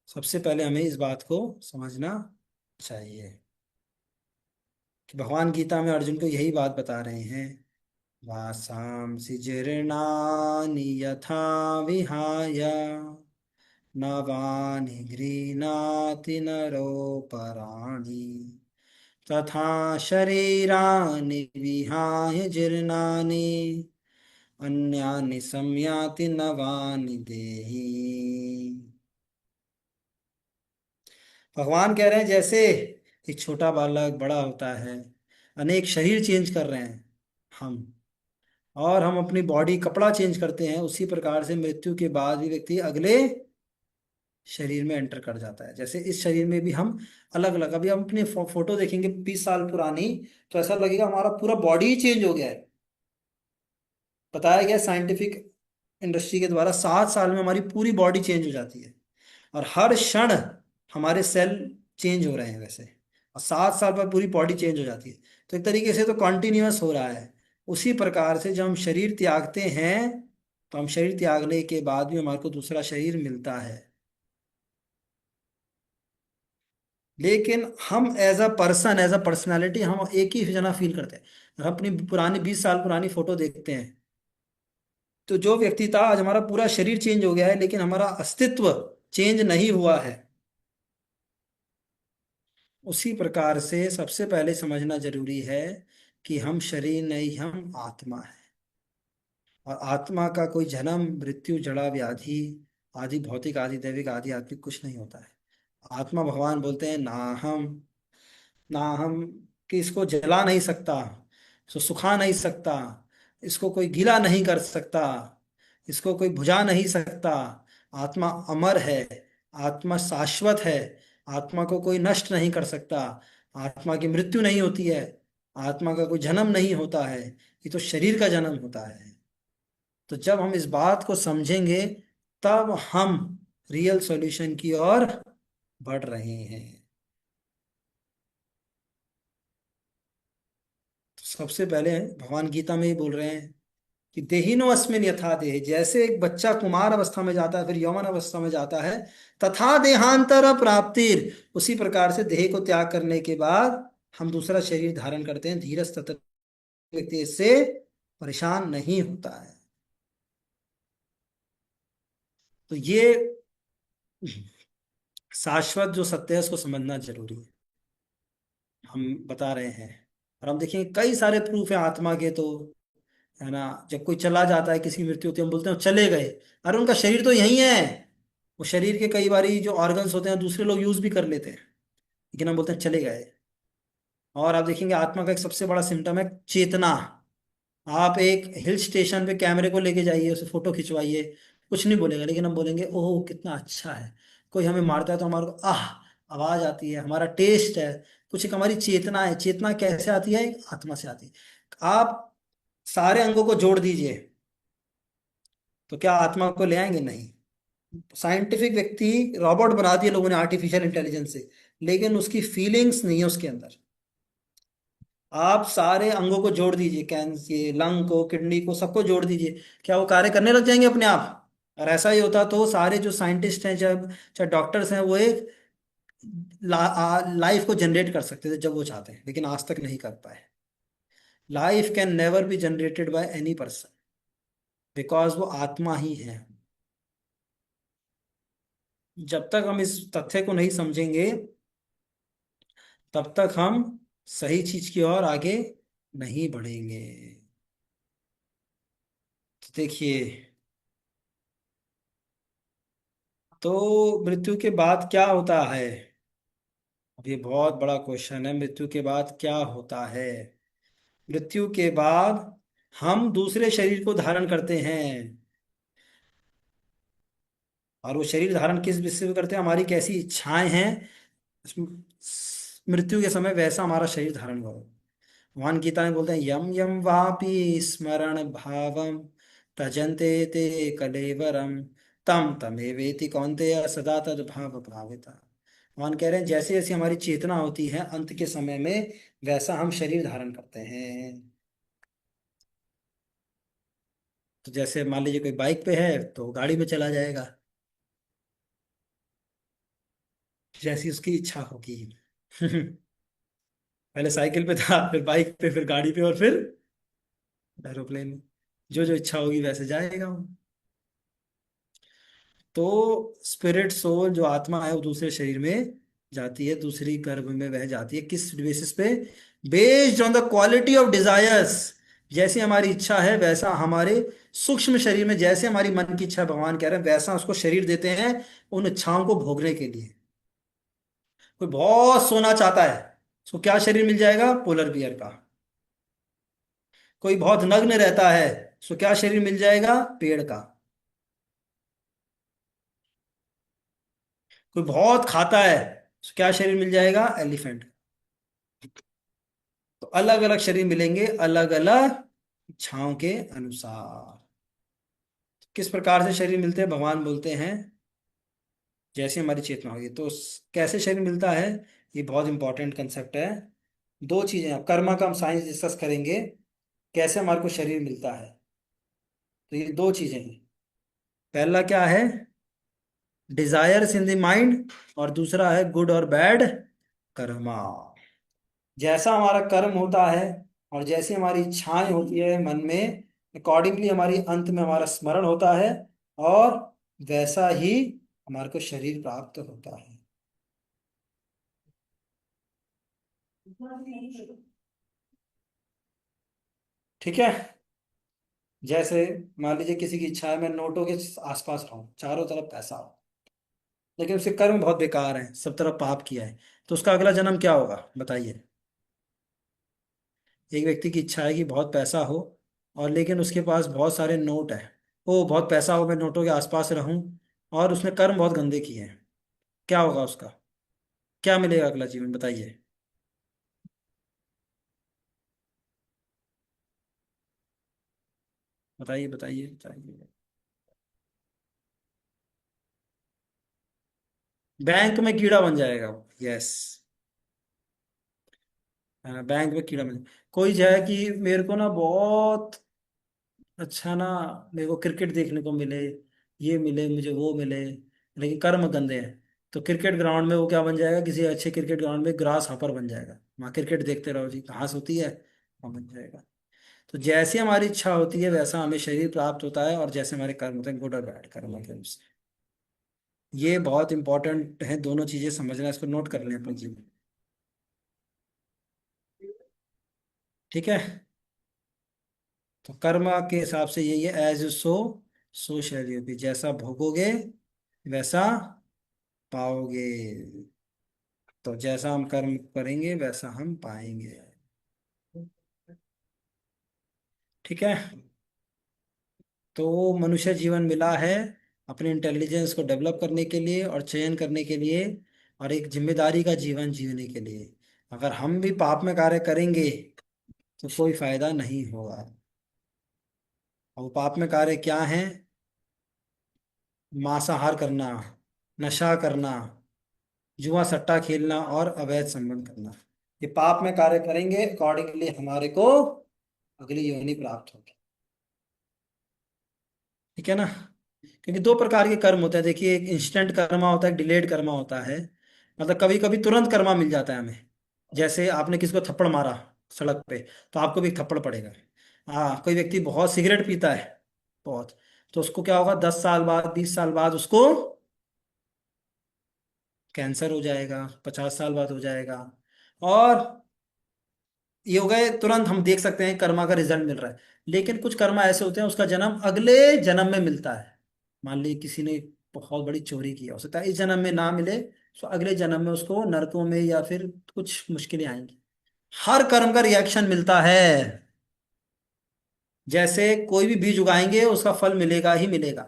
सबसे पहले हमें इस बात को समझना चाहिए कि भगवान गीता में अर्जुन को यही बात बता रहे हैं। वासांसि जीर्णानि यथा विहाय नवानि गृह्णाति नरोपराणि तथा शरीराणि विहाय जीर्णानि अन्यानि संयाति नवानि देहि। भगवान कह रहे हैं जैसे एक छोटा बालक बड़ा होता है, अनेक शरीर चेंज कर रहे हैं हम, और हम अपनी बॉडी कपड़ा चेंज करते हैं, उसी प्रकार से मृत्यु के बाद भी व्यक्ति अगले शरीर में एंटर कर जाता है। जैसे इस शरीर में भी हम अलग अलग, अभी हम अपनी फोटो देखेंगे 20 साल पुरानी, तो ऐसा लगेगा हमारा पूरा बॉडी ही चेंज हो गया है। बताया गया साइंटिफिक इंडस्ट्री के द्वारा 7 साल में हमारी पूरी बॉडी चेंज हो जाती है, और हर क्षण हमारे सेल चेंज हो रहे हैं वैसे, और 7 साल बाद पूरी बॉडी चेंज हो जाती है। तो एक तरीके से तो कॉन्टिन्यूअस हो रहा है। उसी प्रकार से जब हम शरीर त्यागते हैं, तो हम शरीर त्यागने के बाद भी हमारे को दूसरा शरीर मिलता है, लेकिन हम as a person, as a personality हम एक ही जना फील करते हैं। अगर अपनी पुरानी 20 साल पुरानी फोटो देखते हैं, तो जो व्यक्ति था आज हमारा पूरा शरीर चेंज हो गया है, लेकिन हमारा अस्तित्व चेंज नहीं हुआ है। उसी प्रकार से सबसे पहले समझना जरूरी है कि हम शरीर नहीं, हम आत्मा है। और आत्मा का कोई जन्म मृत्यु जड़ा व्याधि आदि भौतिक आदि दैविक आदि आत्मिक कुछ नहीं होता है। आत्मा भगवान बोलते हैं ना हम, ना हम, कि इसको जला नहीं सकता, इसको सुखा नहीं सकता, इसको कोई गीला नहीं कर सकता, इसको कोई बुझा नहीं सकता। आत्मा अमर है, आत्मा शाश्वत है, आत्मा को कोई नष्ट नहीं कर सकता, आत्मा की मृत्यु नहीं होती है, आत्मा का कोई जन्म नहीं होता है, ये तो शरीर का जन्म होता है। तो जब हम इस बात को समझेंगे, तब हम रियल सॉल्यूशन की ओर बढ़ रहे हैं। तो सबसे पहले भगवान गीता में ही बोल रहे हैं कि देहिनो अस्मिन यथा देह, जैसे एक बच्चा कुमार अवस्था में जाता है फिर यौवन अवस्था में जाता है, तथा देहांतर प्राप्तिर, उसी प्रकार से देह को त्याग करने के बाद हम दूसरा शरीर धारण करते हैं। धीरज तत्र व्यक्ति इससे परेशान नहीं होता है। तो ये शाश्वत जो सत्य है उसको समझना जरूरी है, हम बता रहे हैं। और हम देखेंगे कई सारे प्रूफ है आत्मा के, तो है ना, जब कोई चला जाता है, किसी की मृत्यु होती है, हम बोलते हैं "वो चले गए"। अरे उनका शरीर तो यही है। वो शरीर के कई बारी जो ऑर्गन्स होते हैं दूसरे लोग यूज भी कर लेते हैं, लेकिन हम बोलते हैं चले गए। और आप देखेंगे आत्मा का एक सबसे बड़ा सिम्टम है चेतना। आप एक हिल स्टेशन पे कैमरे को लेके जाइए, उसे फोटो खिंचवाइए, कुछ नहीं बोलेगा, लेकिन हम बोलेंगे ओह कितना अच्छा है। कोई हमें मारता है तो हमारे को आह आवाज आती है, हमारा टेस्ट है। कुछ एक हमारी चेतना है। चेतना कैसे आती है? आत्मा से आती है। आप सारे अंगों को जोड़ दीजिए, तो क्या आत्मा को ले आएंगे? नहीं। साइंटिफिक व्यक्ति रोबोट बना दिए लोगों ने आर्टिफिशियल इंटेलिजेंस से, लेकिन उसकी फीलिंग्स नहीं है उसके अंदर। आप सारे अंगों को जोड़ दीजिए, ये लंग को, किडनी को, सबको जोड़ दीजिए, क्या वो कार्य करने लग जाएंगे अपने आप? और ऐसा ही होता तो सारे जो साइंटिस्ट हैं, चाहे चाहे डॉक्टर्स हैं, वो एक लाइफ को जनरेट कर सकते थे जब वो चाहते हैं, लेकिन आज तक नहीं कर पाए। Life can never be generated by any person, because वो आत्मा ही है। जब तक हम इस तथ्य को नहीं समझेंगे, तब तक हम सही चीज की ओर आगे नहीं बढ़ेंगे। तो देखिए, तो मृत्यु के बाद क्या होता है? अब ये बहुत बड़ा क्वेश्चन है, मृत्यु के बाद क्या होता है? मृत्यु के बाद हम दूसरे शरीर को धारण करते हैं। और वो शरीर धारण किस विषय में करते हैं? हमारी कैसी इच्छाएं हैं मृत्यु के समय, वैसा हमारा शरीर धारण करो। भगवान गीता में बोलते हैं यम यम वापि स्मरण भावम तजन्ते ते कलेवरम तम तमेवेति कौन्तेय सदा तद भाव भाविता। भगवान कह रहे हैं जैसे जैसे हमारी चेतना होती है अंत के समय में, वैसा हम शरीर धारण करते हैं। तो जैसे मान लीजिए कोई बाइक पे है तो गाड़ी में चला जाएगा, जैसी उसकी इच्छा होगी। पहले साइकिल पे था, फिर बाइक पे, फिर गाड़ी पे, और फिर एरोप्लेन में। जो जो इच्छा होगी वैसे जाएगा वो। तो स्पिरिट सोल जो आत्मा है वो दूसरे शरीर में जाती है, दूसरी गर्भ में वह जाती है। किस बेसिस पे? Based on the quality of desires. जैसी हमारी इच्छा है वैसा हमारे सूक्ष्म शरीर में, जैसे हमारी मन की इच्छा भगवान कह रहे हैं वैसा उसको शरीर देते हैं, उन इच्छाओं को भोगने के लिए। कोई बहुत सोना चाहता है, उसको क्या शरीर मिल जाएगा? पोलर बियर का। कोई बहुत नग्न रहता है, उसको क्या शरीर मिल जाएगा? पेड़ का। कोई बहुत खाता है, उसको क्या शरीर मिल जाएगा? एलिफेंट। तो अलग अलग शरीर मिलेंगे अलग अलग इच्छाओं के अनुसार। किस प्रकार से शरीर मिलते हैं? भगवान बोलते हैं जैसे हमारी चेतना होगी तो कैसे शरीर मिलता है। ये बहुत इंपॉर्टेंट कंसेप्ट है। दो चीजें, अब कर्मा का हम साइंस डिस्कस करेंगे, कैसे हमारे को शरीर मिलता है। तो ये दो चीजें हैं। पहला क्या है? डिजायर्स इन द माइंड, और दूसरा है गुड और बैड कर्मा। जैसा हमारा कर्म होता है और जैसी हमारी इच्छाएं होती है मन में, अकॉर्डिंगली हमारी अंत में हमारा स्मरण होता है, और वैसा ही हमारे को शरीर प्राप्त होता है। ठीक है। जैसे मान लीजिए किसी की इच्छा है मैं नोटों के आसपास रहूं, चारों तरफ पैसा हो, लेकिन उसके कर्म बहुत बेकार हैं, सब तरफ पाप किया है, तो उसका अगला जन्म क्या होगा बताइए? एक व्यक्ति की इच्छा है कि बहुत पैसा हो, और लेकिन उसके पास बहुत सारे नोट है, वो बहुत पैसा हो मैं नोटों के आसपास रहूं, और उसने कर्म बहुत गंदे किए हैं, क्या होगा उसका? क्या मिलेगा अगला जीवन बताइए? बताइए बताइए बताइए। बैंक में कीड़ा बन जाएगा वो, यस। बैंक में कीड़ा बन, कोई जाए कि मेरे को ना बहुत अच्छा ना, मेरे को क्रिकेट देखने को मिले, ये मिले मुझे वो मिले, लेकिन कर्म गंदे हैं, तो क्रिकेट ग्राउंड में वो क्या बन जाएगा? किसी अच्छे क्रिकेट ग्राउंड में ग्रास हॉपर बन जाएगा, वहाँ क्रिकेट देखते रहो जी, घास होती है, वहाँ बन जाएगा। तो जैसे हमारी इच्छा होती है वैसा हमें शरीर प्राप्त होता है, और जैसे हमारे कर्म होते हैं गुड और बैड कर्म के अनुसार। ये बहुत इंपॉर्टेंट है, दोनों चीजें समझना, इसको नोट कर लें अपने जीवन में। ठीक है। तो कर्म के हिसाब से यही है, as you sow so shall you be, जैसा भोगोगे वैसा पाओगे। तो जैसा हम कर्म करेंगे वैसा हम पाएंगे। ठीक है। तो मनुष्य जीवन मिला है अपने इंटेलिजेंस को डेवलप करने के लिए और चयन करने के लिए, और एक जिम्मेदारी का जीवन जीने के लिए। अगर हम भी पाप में कार्य करेंगे तो कोई फायदा नहीं होगा। और वो पाप में कार्य क्या है? मांसाहार करना, नशा करना, जुआ सट्टा खेलना और अवैध संबंध करना, ये पाप में कार्य करेंगे, अकॉर्डिंगली हमारे को अगली योनि प्राप्त होगी। ठीक है ना? क्योंकि दो प्रकार के कर्म होते हैं, देखिए, एक इंस्टेंट कर्मा होता है, एक डिलेड कर्मा होता है। मतलब कभी कभी तुरंत कर्मा मिल जाता है हमें। जैसे आपने किसी को थप्पड़ मारा सड़क पे, तो आपको भी एक थप्पड़ पड़ेगा। हाँ, कोई व्यक्ति बहुत सिगरेट पीता है, बहुत, तो उसको क्या होगा? 10 साल बाद, 20 साल बाद उसको कैंसर हो जाएगा, 50 साल बाद हो जाएगा। और ये हो गए तुरंत, हम देख सकते हैं कर्मा का रिजल्ट मिल रहा है। लेकिन कुछ कर्मा ऐसे होते हैं उसका जन्म अगले जन्म में मिलता है। मान ली किसी ने बहुत बड़ी चोरी की, हो सकता है इस जन्म में ना मिले, तो अगले जन्म में उसको नरकों में या फिर कुछ मुश्किलें आएंगी। हर कर्म का रिएक्शन मिलता है। जैसे कोई भी बीज उगाएंगे उसका फल मिलेगा ही मिलेगा।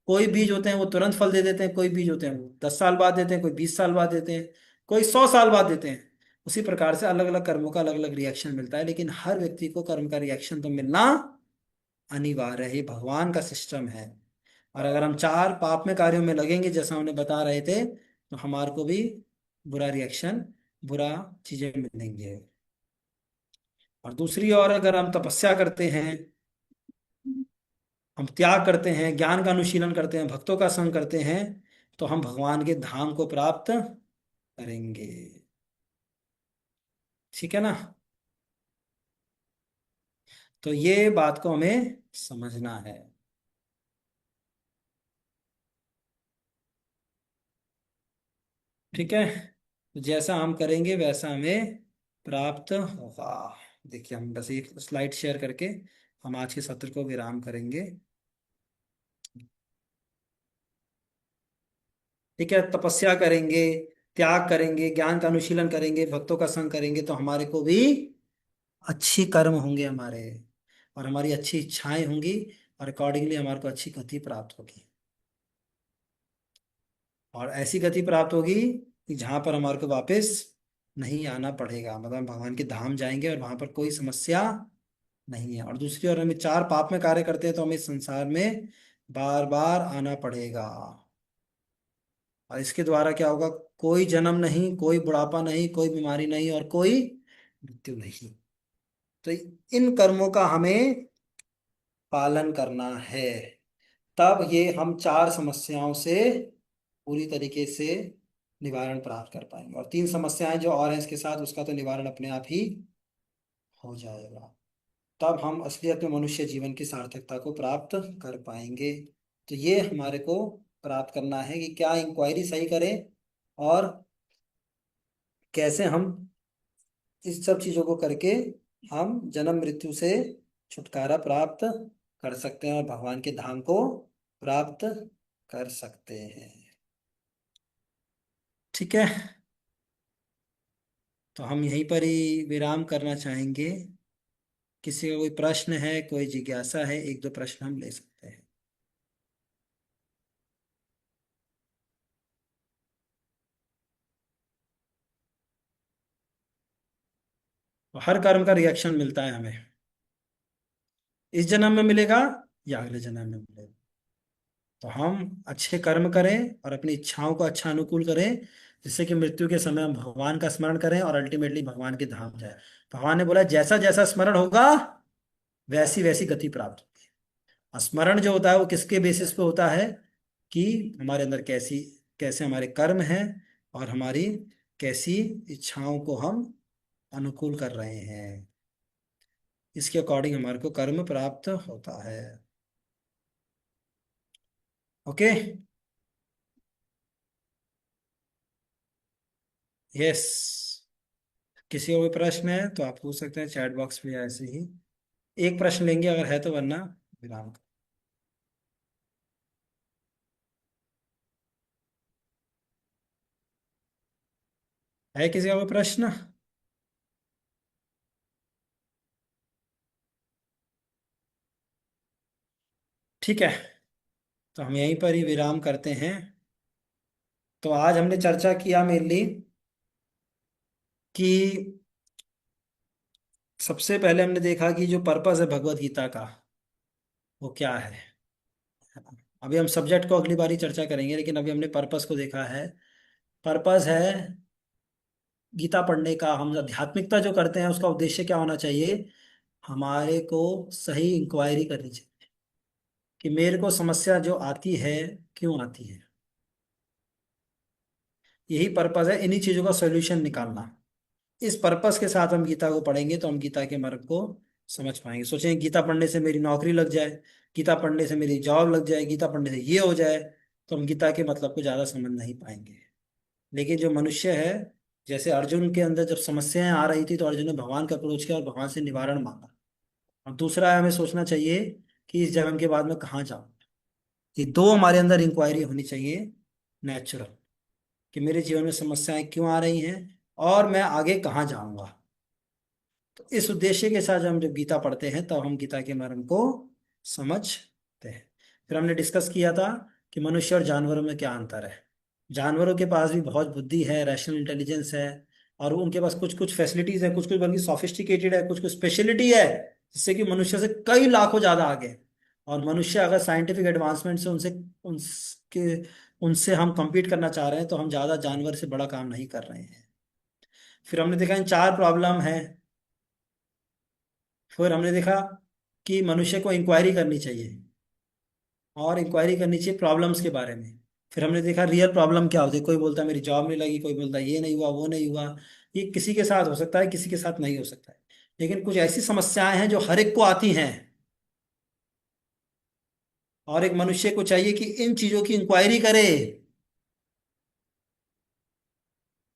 कोई बीज होते हैं वो तुरंत फल दे देते हैं, कोई बीज होते हैं वो 10 साल बाद देते हैं, कोई 20 साल बाद देते हैं, कोई 100 साल बाद देते हैं। उसी प्रकार से अलग अलग कर्मों का अलग अलग रिएक्शन मिलता है, लेकिन हर व्यक्ति को कर्म का रिएक्शन तो मिलना अनिवार्य है, ये भगवान का सिस्टम है। और अगर हम चार पाप में कार्यों में लगेंगे जैसा हमने बता रहे थे, तो हमारे को भी बुरा रिएक्शन, बुरा चीजें मिलेंगे। और दूसरी ओर अगर हम तपस्या करते हैं, हम त्याग करते हैं, ज्ञान का अनुशीलन करते हैं, भक्तों का संग करते हैं, तो हम भगवान के धाम को प्राप्त करेंगे। ठीक है ना? तो ये बात को हमें समझना है। ठीक है, तो जैसा हम करेंगे वैसा हमें प्राप्त होगा। देखिए, हम बस एक स्लाइड शेयर करके हम आज के सत्र को विराम करेंगे। ठीक है, तपस्या करेंगे, त्याग करेंगे, ज्ञान का अनुशीलन करेंगे, भक्तों का संग करेंगे, तो हमारे को भी अच्छी कर्म होंगे हमारे, और हमारी अच्छी इच्छाएं होंगी, और अकॉर्डिंगली हमारे को अच्छी गति प्राप्त होगी। और ऐसी गति प्राप्त होगी कि जहां पर हमारे को वापस नहीं आना पड़ेगा, मतलब हम भगवान के धाम जाएंगे और वहां पर कोई समस्या नहीं है। और दूसरी ओर हमें चार पाप में कार्य करते हैं तो हमें इस संसार में बार बार आना पड़ेगा। और इसके द्वारा क्या होगा? कोई जन्म नहीं, कोई बुढ़ापा नहीं, कोई बीमारी नहीं, और कोई मृत्यु नहीं। तो इन कर्मों का हमें पालन करना है, तब ये हम चार समस्याओं से पूरी तरीके से निवारण प्राप्त कर पाएंगे। और तीन समस्याएं जो और हैं इसके साथ, उसका तो निवारण अपने आप ही हो जाएगा। तब हम असलियत में मनुष्य जीवन की सार्थकता को प्राप्त कर पाएंगे। तो ये हमारे को प्राप्त करना है कि क्या इंक्वायरी सही करें, और कैसे हम इस सब चीजों को करके हम जन्म मृत्यु से छुटकारा प्राप्त कर सकते हैं और भगवान के धाम को प्राप्त कर सकते हैं। ठीक है, तो हम यहीं पर ही विराम करना चाहेंगे। किसी का कोई प्रश्न है, कोई जिज्ञासा है, एक दो प्रश्न हम ले सकते हैं। तो हर कर्म का रिएक्शन मिलता है हमें, इस जन्म में मिलेगा या अगले जन्म में मिलेगा। तो हम अच्छे कर्म करें और अपनी इच्छाओं को अच्छा अनुकूल करें, जिससे कि मृत्यु के समय हम भगवान का स्मरण करें और अल्टीमेटली भगवान के धाम जाए। भगवान ने बोला जैसा जैसा स्मरण होगा वैसी वैसी गति प्राप्त होगी। और स्मरण जो होता है वो किसके बेसिस पे होता है? कि हमारे अंदर कैसी कैसे हमारे कर्म हैं, और हमारी कैसी इच्छाओं को हम अनुकूल कर रहे हैं, इसके अकॉर्डिंग हमारे को कर्म प्राप्त होता है। ओके। यस, किसी को कोई प्रश्न है तो आप पूछ सकते हैं चैट बॉक्स में, या ऐसे ही एक प्रश्न लेंगे अगर है तो, वरना विराम। है किसी का कोई प्रश्न? ठीक है, तो हम यहीं पर ही विराम करते हैं। तो आज हमने चर्चा किया मेनली कि सबसे पहले हमने देखा कि जो पर्पस है भगवत गीता का वो क्या है। अभी हम सब्जेक्ट को अगली बारी चर्चा करेंगे, लेकिन अभी हमने पर्पस को देखा है। पर्पस है गीता पढ़ने का, हम आध्यात्मिकता जो करते हैं उसका उद्देश्य क्या होना चाहिए? हमारे को सही इंक्वायरी करनी चाहिए कि मेरे को समस्या जो आती है क्यों आती है। यही पर्पस है, इन्हीं चीजों का सॉल्यूशन निकालना। इस पर्पस के साथ हम गीता को पढ़ेंगे तो हम गीता के मर्म को समझ पाएंगे। सोचेंगे गीता पढ़ने से मेरी नौकरी लग जाए, गीता पढ़ने से मेरी जॉब लग जाए, गीता पढ़ने से ये हो जाए, तो हम गीता के मतलब को ज्यादा समझ नहीं पाएंगे। लेकिन जो मनुष्य है, जैसे अर्जुन के अंदर जब समस्याएं आ रही थी तो अर्जुन ने भगवान का अप्रोच किया और भगवान से निवारण मांगा। और दूसरा है, हमें सोचना चाहिए कि इस जन्म के बाद मैं कहाँ जाऊँ। ये दो हमारे अंदर इंक्वायरी होनी चाहिए नेचुरल, कि मेरे जीवन में समस्याएं क्यों आ रही हैं और मैं आगे कहाँ जाऊंगा। तो इस उद्देश्य के साथ जब हम जब गीता पढ़ते हैं तब हम गीता के मर्म को समझते हैं। फिर हमने डिस्कस किया था कि मनुष्य और जानवरों में क्या अंतर है। जानवरों के पास भी बहुत बुद्धि है, रैशनल इंटेलिजेंस है, और उनके पास कुछ कुछ फैसिलिटीज है, कुछ कुछ बल्कि सॉफिस्टिकेटेड है, कुछ कुछ स्पेशलिटी है, जिससे कि मनुष्य से कई लाखों ज्यादा आगे है। और मनुष्य अगर साइंटिफिक एडवांसमेंट से उनसे उनके उनसे हम compete करना चाह रहे हैं तो हम ज्यादा जानवर से बड़ा काम नहीं कर रहे हैं। फिर हमने देखा इन चार प्रॉब्लम है। फिर हमने देखा कि मनुष्य को इंक्वायरी करनी चाहिए, और इंक्वायरी करनी चाहिए प्रॉब्लम्स के बारे में। फिर हमने देखा रियल प्रॉब्लम क्या होती है। कोई बोलता है मेरी जॉब नहीं लगी, कोई बोलता है ये नहीं हुआ, वो नहीं हुआ। ये किसी के साथ हो सकता है, किसी के साथ नहीं हो सकता है। लेकिन कुछ ऐसी समस्याएं हैं जो हर एक को आती हैं, और एक मनुष्य को चाहिए कि इन चीजों की इंक्वायरी करे।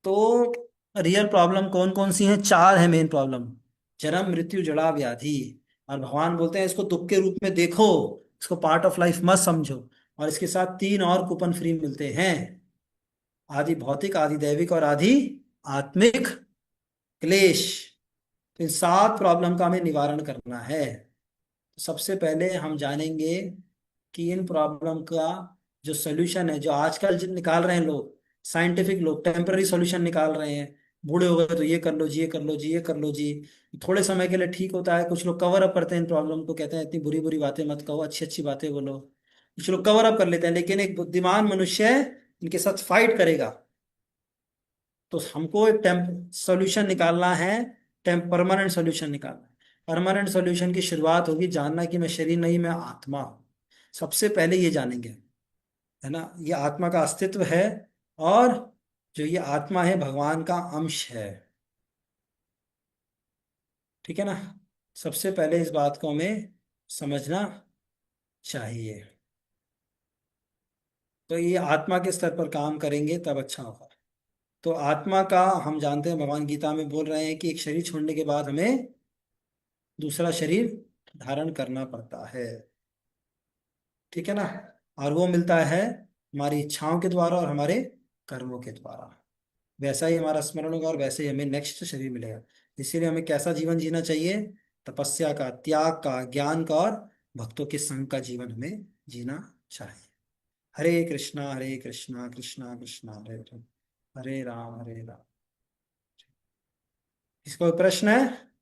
तो रियल प्रॉब्लम कौन कौन सी हैं? चार है मेन प्रॉब्लम। जन्म, मृत्यु, जड़ा, व्याधि। और भगवान बोलते हैं इसको दुख के रूप में देखो, इसको पार्ट ऑफ लाइफ मत समझो। और इसके साथ तीन और कूपन फ्री मिलते हैं: आदि भौतिक, आदि दैविक और आदि आत्मिक क्लेश। तो इन सात प्रॉब्लम का हमें निवारण करना है। तो सबसे पहले हम जानेंगे कि इन प्रॉब्लम का जो सोल्यूशन है, जो आजकल जो निकाल रहे हैं लोग, साइंटिफिक लोग टेम्पररी सोल्यूशन निकाल रहे हैं। बूढ़े हो गए तो ये कर लो जी, ये कर लो जी, ये कर लो जी। थोड़े समय के लिए ठीक होता है, कुछ लोग कवर अप करते हैं इन प्रॉब्लम को, कहते हैं इतनी बुरी बुरी बातें मत कहो, अच्छी अच्छी बातें बोलो। कुछ लोग कवर अप कर लेते हैं, लेकिन एक बुद्धिमान मनुष्य इनके साथ फाइट करेगा। तो हमको एक टेम्प सोल्यूशन निकालना है, परमानेंट सोल्यूशन निकालना है। परमानेंट सोल्यूशन की शुरुआत होगी जानना कि मैं शरीर नहीं, मैं आत्मा हूं। सबसे पहले ये जानेंगे, है ना, ये आत्मा का अस्तित्व है। और जो ये आत्मा है भगवान का अंश है। ठीक है ना। सबसे पहले इस बात को हमें समझना चाहिए। तो ये आत्मा के स्तर पर काम करेंगे तब अच्छा होगा। तो आत्मा का हम जानते हैं, भगवान गीता में बोल रहे हैं कि एक शरीर छोड़ने के बाद हमें दूसरा शरीर धारण करना पड़ता है। ठीक है ना। और वो मिलता है हमारी इच्छाओं के द्वारा और हमारे कर्मों के द्वारा। वैसा ही हमारा स्मरण होगा और वैसे ही हमें नेक्स्ट शरीर मिलेगा। इसीलिए हमें कैसा जीवन जीना चाहिए? तपस्या का, त्याग का, ज्ञान का और भक्तों के संग का जीवन हमें जीना चाहिए। हरे कृष्णा कृष्णा कृष्णा हरे हरे, हरे राम हरे राम। इसका कोई प्रश्न है?